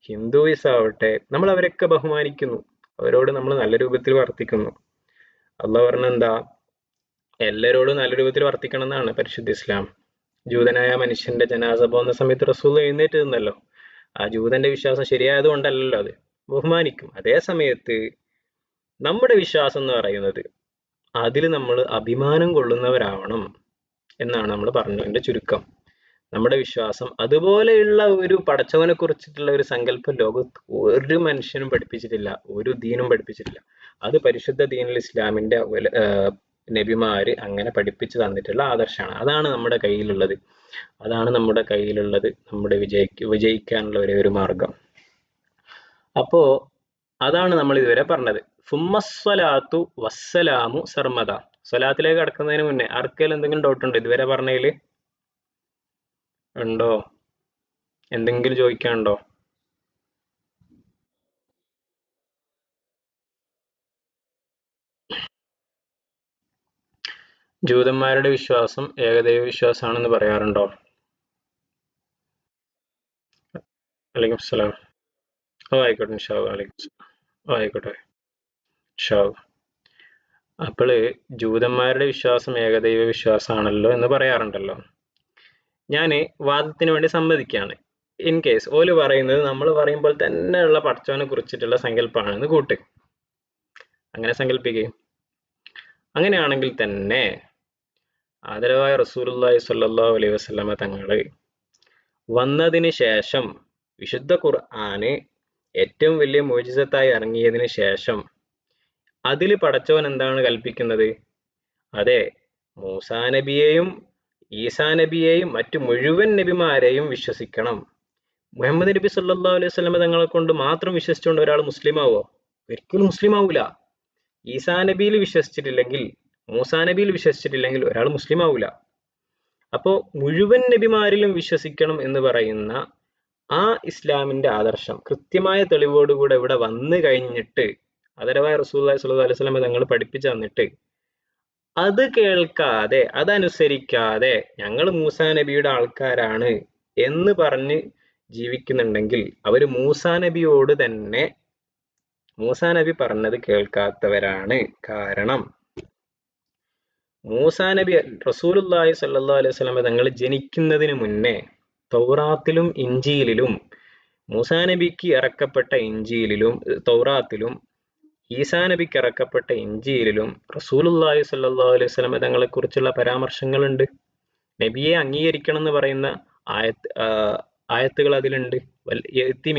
ഹിന്ദുയിസം ആവട്ടെ, നമ്മൾ അവരൊക്കെ ബഹുമാനിക്കുന്നു, അവരോട് നമ്മൾ നല്ല രൂപത്തിൽ വർത്തിക്കുന്നു. അള്ളാഹ് പറഞ്ഞെന്താ? എല്ലാവരോടും നല്ല രൂപത്തിൽ വർത്തിക്കണം എന്നാണ് പരിശുദ്ധ ഇസ്ലാം. ജൂതനായ മനുഷ്യന്റെ ജനാസ പോകുന്ന സമയത്ത് റസൂൽ എഴുന്നേറ്റ് നിന്നല്ലോ. ആ ജൂതന്റെ വിശ്വാസം ശരിയായത് കൊണ്ടല്ലല്ലോ, അത് ബഹുമാനിക്കും. അതേ സമയത്ത് നമ്മുടെ വിശ്വാസം എന്ന് പറയുന്നത് അതിൽ നമ്മൾ അഭിമാനം കൊള്ളുന്നവരാവണം എന്നാണ് നമ്മൾ പറഞ്ഞതിന്റെ ചുരുക്കം. നമ്മുടെ വിശ്വാസം അതുപോലെയുള്ള ഒരു പടച്ചവനെ കുറിച്ചിട്ടുള്ള ഒരു സങ്കല്പം ലോകത്ത് ഒരു മനുഷ്യനും പഠിപ്പിച്ചിട്ടില്ല, ഒരു ദീനും പഠിപ്പിച്ചിട്ടില്ല. അത് പരിശുദ്ധ ദീനുൽ ഇസ്ലാമിന്റെ നബിമാര് അങ്ങനെ പഠിപ്പിച്ചു തന്നിട്ടുള്ള ആദർശമാണ്. അതാണ് നമ്മുടെ കയ്യിലുള്ളത്. അതാണ് നമ്മുടെ കയ്യിലുള്ളത് നമ്മുടെ വിജയിക്കാനുള്ള ഒരേ ഒരു മാർഗം. അപ്പോ അതാണ് നമ്മൾ ഇതുവരെ പറഞ്ഞത്. സുമ്മസ്വലാത്തു വസ്സലാമു സർമദ. സ്വലാത്തിലേക്ക് കടക്കുന്നതിന് മുന്നേ ആർക്കെങ്കിലും എന്തെങ്കിലും ഡൗട്ട് ഉണ്ടോ ഇതുവരെ പറഞ്ഞതില്? ഉണ്ടോ? എന്തെങ്കിലും ചോദിക്കാനുണ്ടോ? ജൂതന്മാരുടെ വിശ്വാസം ഏകദൈവ വിശ്വാസമാണെന്ന് പറയാറുണ്ടോ? അലൈക്കും സലാം. ഓ ആയിക്കോട്ടെ, ഇൻഷാ അല്ലാ. അലൈക്കും സലാം. ഓ ആയിക്കോട്ടെ, ഇൻഷാ അല്ലാ. അപ്പോള് ജൂതന്മാരുടെ വിശ്വാസം ഏകദൈവ വിശ്വാസമാണല്ലോ എന്ന് പറയാറുണ്ടല്ലോ. ഞാൻ വാദത്തിന് വേണ്ടി സമ്മതിക്കുകയാണ്. ഇൻ കേസ് ഓല് പറയുന്നത് നമ്മൾ പറയുമ്പോൾ തന്നെയുള്ള പടച്ചവനെ കുറിച്ചിട്ടുള്ള സങ്കല്പമാണെന്ന് കൂട്ട്, അങ്ങനെ സങ്കല്പിക്കുകയും. അങ്ങനെയാണെങ്കിൽ തന്നെ ആദരവായ റസൂലുള്ളാഹി സ്വല്ലല്ലാഹു അലൈഹി വസല്ലമ തങ്ങള് വന്നതിന് ശേഷം, വിശുദ്ധ ഖുർആന് ഏറ്റവും വലിയ മുഅ്ജിസത്തായി ഇറങ്ങിയതിന് ശേഷം അതിൽ പടച്ചവൻ എന്താണ് കൽപ്പിക്കുന്നത്? അതെ, മൂസാ നബിയെയും ഈസാ നബിയെയും മറ്റു മുഴുവൻ നബിമാരെയും വിശ്വസിക്കണം. മുഹമ്മദ് നബി സല്ലല്ലാഹു അലൈഹി വസല്ലമ തങ്ങളെ കൊണ്ട് മാത്രം വിശ്വസിച്ചുകൊണ്ട് ഒരാൾ മുസ്ലിം ആവോ? ഒരിക്കലും മുസ്ലിം ആവൂല. ഈസാ നബിയിൽ വിശ്വസിച്ചിട്ടില്ലെങ്കിൽ, മൂസാ നബിയിൽ വിശ്വസിച്ചിട്ടില്ലെങ്കിൽ ഒരാൾ മുസ്ലിം ആവൂല. അപ്പോ മുഴുവൻ നബിമാരിലും വിശ്വസിക്കണം എന്ന് പറയുന്ന ആ ഇസ്ലാമിന്റെ ആദർശം കൃത്യമായ തെളിവോടുകൂടെ ഇവിടെ വന്നു കഴിഞ്ഞിട്ട്, ആദരവായ റസൂലുള്ളാഹി സ്വല്ലല്ലാഹു അലൈഹി വസല്ലമ തങ്ങൾ പഠിപ്പിച്ചു തന്നിട്ട് അത് കേൾക്കാതെ, അതനുസരിക്കാതെ ഞങ്ങൾ മൂസാ നബിയുടെ ആൾക്കാരാണ് എന്ന് പറഞ്ഞ് ജീവിക്കുന്നുണ്ടെങ്കിൽ അവര് മൂസാ നബിയോട് തന്നെ, മൂസാ നബി പറഞ്ഞത് കേൾക്കാത്തവരാണ്. കാരണം മൂസാ നബി, റസൂലുള്ളാഹി സ്വല്ലല്ലാഹു അലൈഹി വസല്ലമ തങ്ങൾ ജനിക്കുന്നതിന് മുന്നേ തൗറാത്തിലും ഇഞ്ചീലിലും, മൂസാ നബിക്ക് ഇറക്കപ്പെട്ട ഇഞ്ചീലിലും തൗറാത്തിലും ഈസാ നബിക്ക് ഇറക്കപ്പെട്ട ഇഞ്ചീലിലും റസൂലുള്ളാഹി സ്വല്ലല്ലാഹു അലൈഹി വസല്ലമ തങ്ങളെ കുറിച്ചുള്ള പരാമർശങ്ങളുണ്ട്. നബിയെ അംഗീകരിക്കണം എന്ന് പറയുന്ന ആയത്തുകൾ അതിലുണ്ട്.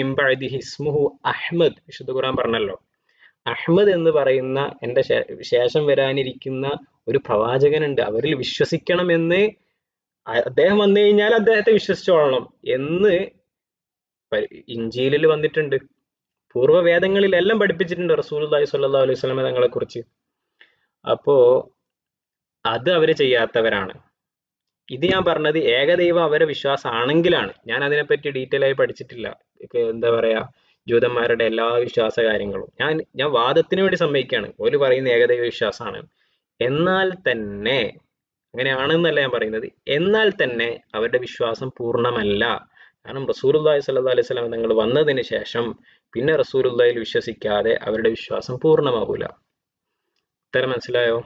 മിൻ ബഅദിഹി ഇസ്മുഹു അഹ്മദ്, വിശുദ്ധ ഖുർആൻ പറഞ്ഞല്ലോ. അഹ്മദ് എന്ന് പറയുന്ന എൻ്റെ ശേഷം വരാനിരിക്കുന്ന ഒരു പ്രവാചകനുണ്ട്, അവരിൽ വിശ്വസിക്കണമെന്ന്, അദ്ദേഹം വന്നു കഴിഞ്ഞാൽ അദ്ദേഹത്തെ വിശ്വസിച്ചോളണം എന്ന് ഇഞ്ചീലിൽ വന്നിട്ടുണ്ട്. പൂർവ്വവേദങ്ങളിലെല്ലാം പഠിപ്പിച്ചിട്ടുണ്ട് റസൂലുള്ളാഹി സ്വല്ലല്ലാഹു അലൈഹി വസല്ലമ തങ്ങളെ കുറിച്ച്. അപ്പോ അത് അവര് ചെയ്യാത്തവരാണ്. ഇത് ഞാൻ പറഞ്ഞത് ഏകദൈവം അവരെ വിശ്വാസം ആണെങ്കിലാണ്. ഞാൻ അതിനെപ്പറ്റി ഡീറ്റെയിൽ ആയി പഠിച്ചിട്ടില്ല. എന്താ പറയാ ജൂതന്മാരുടെ എല്ലാ വിശ്വാസ കാര്യങ്ങളും ഞാൻ വാദത്തിന് വേണ്ടി സമ്മതിക്കുകയാണ്. ഓല് പറയുന്ന ഏകദൈവ വിശ്വാസമാണ്. എന്നാൽ തന്നെ അങ്ങനെയാണെന്നല്ല ഞാൻ പറയുന്നത്. എന്നാൽ തന്നെ അവരുടെ വിശ്വാസം പൂർണ്ണമല്ല. കാരണം റസൂലുള്ളാഹി സ്വല്ലല്ലാഹു അലൈഹി വസല്ലം തങ്ങൾ വന്നതിന് ശേഷം പിന്നെ റസൂലുള്ളാഹിൽ വിശ്വസിക്കാതെ അവരുടെ വിശ്വാസം പൂർണ്ണമാകൂല. ഉത്തരം മനസ്സിലായോ?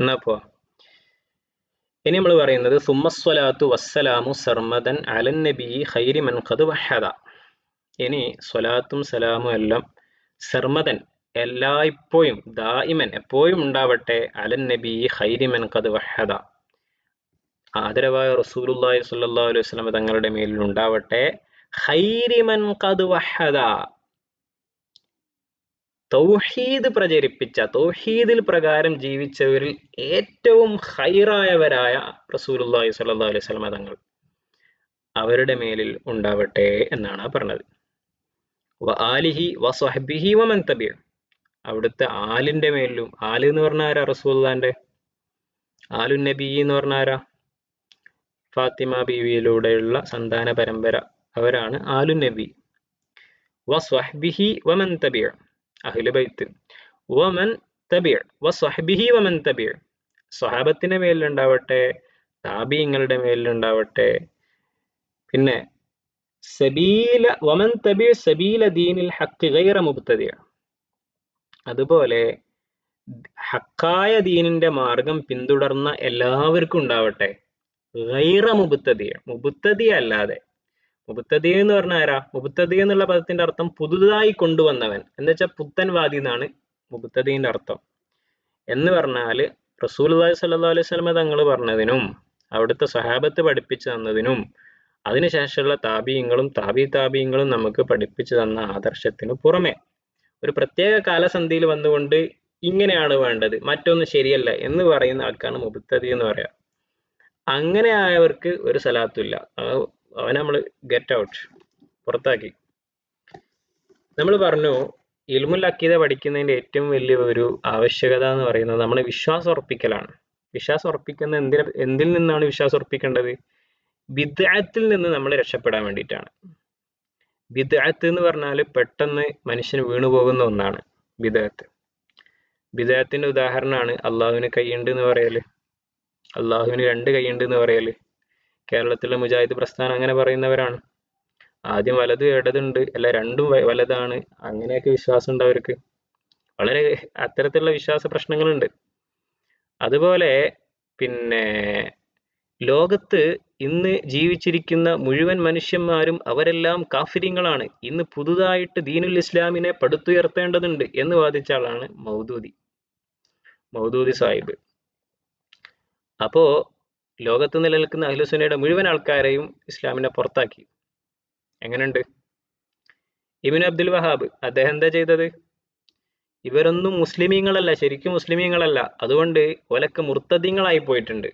എന്നാ പോ. ഇനി നമ്മൾ പറയുന്നത് സുമ്മസ്വലാത്തു വസ്സലാമു സർമദൻ അലൻ നബി ഖൈരി മൻ ഖദ് വഹദ. ഇനി സ്വലാത്തും സലാമും എല്ലാം സർമദൻ എല്ലായ്പ്പോഴും ദായിമൻ എപ്പോഴും ഉണ്ടാവട്ടെ അലൻ നബി ഖൈരി മൻ ഖദ് വഹദ, ആദരവായ റസൂലുള്ളാഹി സ്വല്ലല്ലാഹു അലൈഹി വസല്ലം തങ്ങളുടെ മേലിൽ ഉണ്ടാവട്ടെ. ഖൈരി മൻ ഖദ് വഹദ, തൗഹീദ് പ്രചരിപ്പിച്ച, തൗഹീദിൽ പ്രകാരം ജീവിച്ചവരിൽ ഏറ്റവും ഖൈറായവരായ റസൂലുള്ളാഹി സ്വല്ലല്ലാഹു അലൈഹി വസല്ലം തങ്ങൾ അവരുടെ മേലിൽ ഉണ്ടാവട്ടെ എന്നാണ് പറഞ്ഞത്. വ ആലിഹി വ സ്വഹ്ബിഹി വ മൻ തബിഅ, അവിടുത്തെ ആലിന്റെ മേലിലും. ആല് എന്ന് പറഞ്ഞ ആരാ? റസൂലുള്ളാഹിന്റെ ആലു നബി എന്ന് പറഞ്ഞ ആരാ? ഫാത്തിമ ബീവിയിലൂടെയുള്ള സന്താന പരമ്പര, അവരാണ് ആലു നബി. വ സ്വഹ്ബിഹി വ മൻ തബിഅ, അഹ്ലു ബൈത്ത്. വ മൻ തബിഅ വ സ്വഹ്ബിഹി വ മൻ തബിഅ, സ്വഹാബത്തിന്റെ മേലിലുണ്ടാവട്ടെ, താബിഈങ്ങളുടെ മേലിലുണ്ടാവട്ടെ. പിന്നെ സബീല വമൻ തബിഅ സബീല ദീനിൽ ഹഖ് ഗൈറ മുബ്തദിഅ, അതുപോലെ ഹക്കായ ദീനിന്റെ മാർഗം പിന്തുടർന്ന എല്ലാവർക്കും ഉണ്ടാവട്ടെ. ഗൈറ മുബ്തദിഅ, മുബ്തദിഅ അല്ലാതെ. മുബ്തദിഅ എന്ന് പറഞ്ഞാൽ ആരാ? മുബ്തദിഅ എന്നുള്ള പദത്തിന്റെ അർത്ഥം പുതുതായി കൊണ്ടുവന്നവൻ എന്ന് വെച്ചാൽ പുത്തൻവാദി എന്നാണ് മുബ്തദിന്റെ അർത്ഥം. എന്ന് പറഞ്ഞാല് റസൂലുള്ളാഹി സ്വല്ലല്ലാഹു അലൈഹി വസല്ലം തങ്ങൾ പറഞ്ഞതിനും അവിടുത്തെ സഹാബത്ത് പഠിപ്പിച്ചു തന്നതിനും അതിനുശേഷമുള്ള താബിഈങ്ങളും താബിഈങ്ങളും നമുക്ക് പഠിപ്പിച്ചു തന്ന ആദർശത്തിനു പുറമെ ഒരു പ്രത്യേക കാലസന്ധിയിൽ വന്നുകൊണ്ട് ഇങ്ങനെയാണ് വേണ്ടത്, മറ്റൊന്നും ശരിയല്ല എന്ന് പറയുന്ന ആൾക്കാണ് മുബ്തദി എന്ന് പറയാ. അങ്ങനെ ആയവർക്ക് ഒരു സലാത്തുമില്ല. അവനെ നമ്മൾ ഗെറ്റ് ഔട്ട്, പുറത്താക്കി. നമ്മൾ പറഞ്ഞു ഇൽമുൽ അഖീദ പഠിക്കുന്നതിന്റെ ഏറ്റവും വലിയ ഒരു ആവശ്യകത എന്ന് പറയുന്നത് നമ്മൾ വിശ്വാസം ഉറപ്പിക്കലാണ്. വിശ്വാസം ഉറപ്പിക്കുന്ന എന്തിൽ നിന്നാണ് വിശ്വാസം ഉറപ്പിക്കേണ്ടത്? ബിദ്അത്തിൽ നിന്ന് നമ്മൾ രക്ഷപ്പെടാൻ വേണ്ടിയിട്ടാണ്. ബിദ്അത്ത് എന്ന് പറഞ്ഞാൽ പെട്ടെന്ന് മനുഷ്യന് വീണുപോകുന്ന ഒന്നാണ് ബിദ്അത്ത്. ബിദ്അത്തിന്റെ ഉദാഹരണമാണ് അള്ളാഹുവിന് കൈയുണ്ട് എന്ന് പറയല്, അള്ളാഹുവിന് 2 കൈയുണ്ട് എന്ന് പറയല്. കേരളത്തിലെ മുജാഹിദ് പ്രസ്ഥാനം അങ്ങനെ പറയുന്നവരാണ്. ആദ്യം വലത് ഇടതുണ്ട്, അല്ല രണ്ടും വലതാണ്, അങ്ങനെയൊക്കെ വിശ്വാസം ഉണ്ട് അവർക്ക്. വളരെ അത്തരത്തിലുള്ള വിശ്വാസ പ്രശ്നങ്ങളുണ്ട്. അതുപോലെ പിന്നെ ലോകത്ത് ഇന്ന് ജീവിച്ചിരിക്കുന്ന മുഴുവൻ മനുഷ്യന്മാരും അവരെല്ലാം കാഫിര്യങ്ങളാണ്, ഇന്ന് പുതുതായിട്ട് ദീനുൽ ഇസ്ലാമിനെ പടുത്തുയർത്തേണ്ടതുണ്ട് എന്ന് വാദിച്ച ആളാണ് മൗദൂദി സാഹിബ്. അപ്പോ ലോകത്ത് നിലനിൽക്കുന്ന അഹ്ലുസുന്നയുടെ മുഴുവൻ ആൾക്കാരെയും ഇസ്ലാമിനെ പുറത്താക്കി. എങ്ങനെയുണ്ട്? ഇബ്നു അബ്ദുൽ വഹാബ് അദ്ദേഹം എന്താ ചെയ്തത്? ഇവരൊന്നും മുസ്ലിമീങ്ങളല്ല, ശരിക്കും മുസ്ലിമീങ്ങളല്ല, അതുകൊണ്ട് ഓലൊക്കെ മുർത്തദീങ്ങളായി പോയിട്ടുണ്ട്.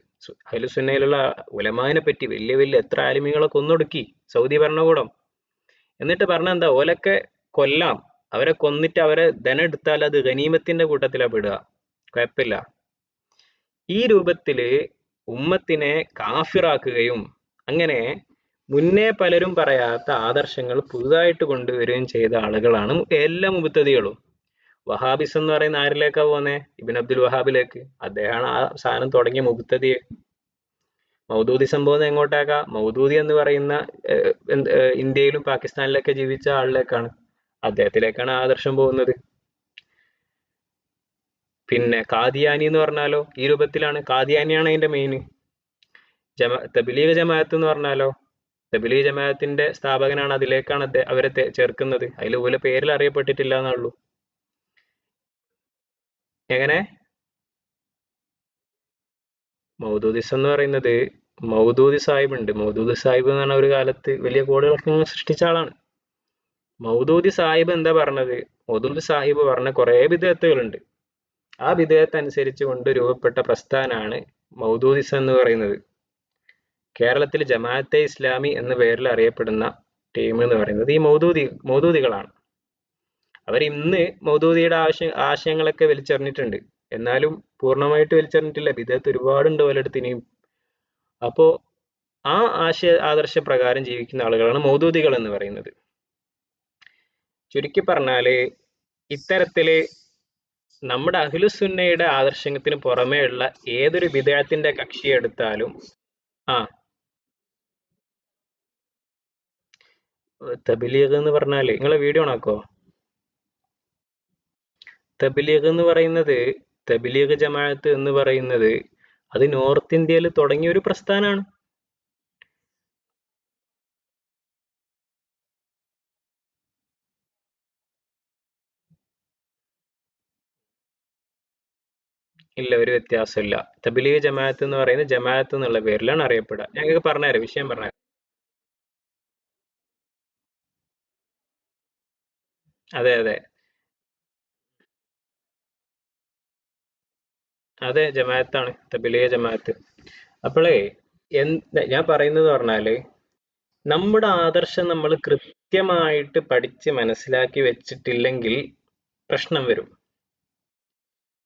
അഹ്ലുസുന്നയിലുള്ള ഉലമാനെ പറ്റി വലിയ വലിയ എത്ര ആലിമീങ്ങളെ കൊന്നൊടുക്കി സൗദി ഭരണകൂടം. എന്നിട്ട് പറഞ്ഞ എന്താ? ഓലൊക്കെ കൊല്ലാം, അവരെ കൊന്നിട്ട് അവരെ ധനം എടുത്താൽ അത് ഗനീമത്തിന്റെ കൂട്ടത്തിലാ പെടുക, കുഴപ്പമില്ല. ഈ രൂപത്തില് ഉമ്മത്തിനെ കാഫിറാക്കുകയും അങ്ങനെ മുന്നേ പലരും പറയാത്ത ആദർശങ്ങൾ പുതുതായിട്ട് കൊണ്ടുവരികയും ചെയ്ത ആളുകളാണ് എല്ലാ മുബ്തദികളും. വഹാബിസം എന്ന് പറയുന്ന ആരിലേക്കാ പോന്നെ? ഇബ്നു അബ്ദുൽ വഹാബിലേക്ക്. അദ്ദേഹമാണ് ആ സാധനം തുടങ്ങിയ മുബ്തദി. മൗദൂദി സംഭവം എങ്ങോട്ടേക്കാ? മൗദൂദി എന്ന് പറയുന്ന ഇന്ത്യയിലും പാകിസ്ഥാനിലൊക്കെ ജീവിച്ച ആളിലേക്കാണ്, അദ്ദേഹത്തിലേക്കാണ് ആദർശം പോകുന്നത്. പിന്നെ കാദിയാനി എന്ന് പറഞ്ഞാലോ ഈ രൂപത്തിലാണ്. കാദിയാനിയാണ് അതിന്റെ മെയിൻ. തബ്ലീഗ് ജമാഅത്ത് എന്ന് പറഞ്ഞാലോ തബ്ലീഗ് ജമാഅത്തിന്റെ സ്ഥാപകനാണ്, അതിലേക്കാണ് അവരെ ചേർക്കുന്നത്. അതിൽ ഓല പേരിൽ അറിയപ്പെട്ടിട്ടില്ല എന്നുള്ളൂ. എങ്ങനെ? മൗദൂദിസം എന്ന് പറയുന്നത് മൗദൂദി സാഹിബ് ഉണ്ട്. മൗദൂദി സാഹിബ് എന്ന് പറഞ്ഞ ഒരു കാലത്ത് വലിയ കോടികളൊക്കെ സൃഷ്ടിച്ച ആളാണ്. മൗദൂദി സാഹിബ് എന്താ പറഞ്ഞത്? മൗദൂദി സാഹിബ് പറഞ്ഞ കുറെ ബിദ്അത്തുകളുണ്ട്. ആ ബിദ്അത്ത് അനുസരിച്ച് കൊണ്ട് രൂപപ്പെട്ട പ്രസ്ഥാനാണ് മൗദൂദിസം എന്ന് പറയുന്നത്. കേരളത്തിൽ ജമാഅത്തെ ഇസ്ലാമി എന്ന പേരിൽ അറിയപ്പെടുന്ന ടീം എന്ന് പറയുന്നത് ഈ മൗദൂദികളാണ്. അവർ ഇന്ന് മൗദൂദിയുടെ ആശയങ്ങളൊക്കെ വലിച്ചെറിഞ്ഞിട്ടുണ്ട്. എന്നാലും പൂർണ്ണമായിട്ട് വലിച്ചെറിഞ്ഞിട്ടില്ല. ബിദഅത്ത് ഒരുപാടുണ്ട് പലയിടത്ത് ഇനിയും. അപ്പോ ആ ആദർശ പ്രകാരം ജീവിക്കുന്ന ആളുകളാണ് മൗദൂദികൾ എന്ന് പറയുന്നത്. ചുരുക്കി പറഞ്ഞാല് ഇത്തരത്തില് നമ്മുടെ അഹ്ലുസുന്നയുടെ ആദർശത്തിന് പുറമേ ഉള്ള ഏതൊരു ബിദഅത്തിന്റെ കക്ഷി എടുത്താലും ആ തബ്ലീഗ് എന്ന് പറഞ്ഞാല് നിങ്ങളെ വീഡിയോ ഓണാക്കോ? തബ്ലീഗ് എന്ന് പറയുന്നത്, തബ്ലീഗ് ജമാഅത്ത് എന്ന് പറയുന്നത് അത് നോർത്ത് ഇന്ത്യയിൽ തുടങ്ങിയ ഒരു പ്രസ്ഥാനമാണ്. ഇല്ല, ഒരു വ്യത്യാസമില്ല. തബ്ലീഗ് ജമാഅത്ത് എന്ന് പറയുന്നത് ജമാഅത്ത് എന്നുള്ള പേരിലാണ് അറിയപ്പെടുക. ഞങ്ങൾക്ക് പറഞ്ഞുതരാം, വിഷയം പറഞ്ഞുതരാം. അതെ അതെ അതെ, ജമാഅത്താണ് തബ്ലീഗ് ജമാഅത്ത്. അപ്പോളേ ഞാൻ പറയുന്നത് പറഞ്ഞാല് നമ്മുടെ ആദർശം നമ്മൾ കൃത്യമായിട്ട് പഠിച്ച് മനസ്സിലാക്കി വെച്ചിട്ടില്ലെങ്കിൽ പ്രശ്നം വരും.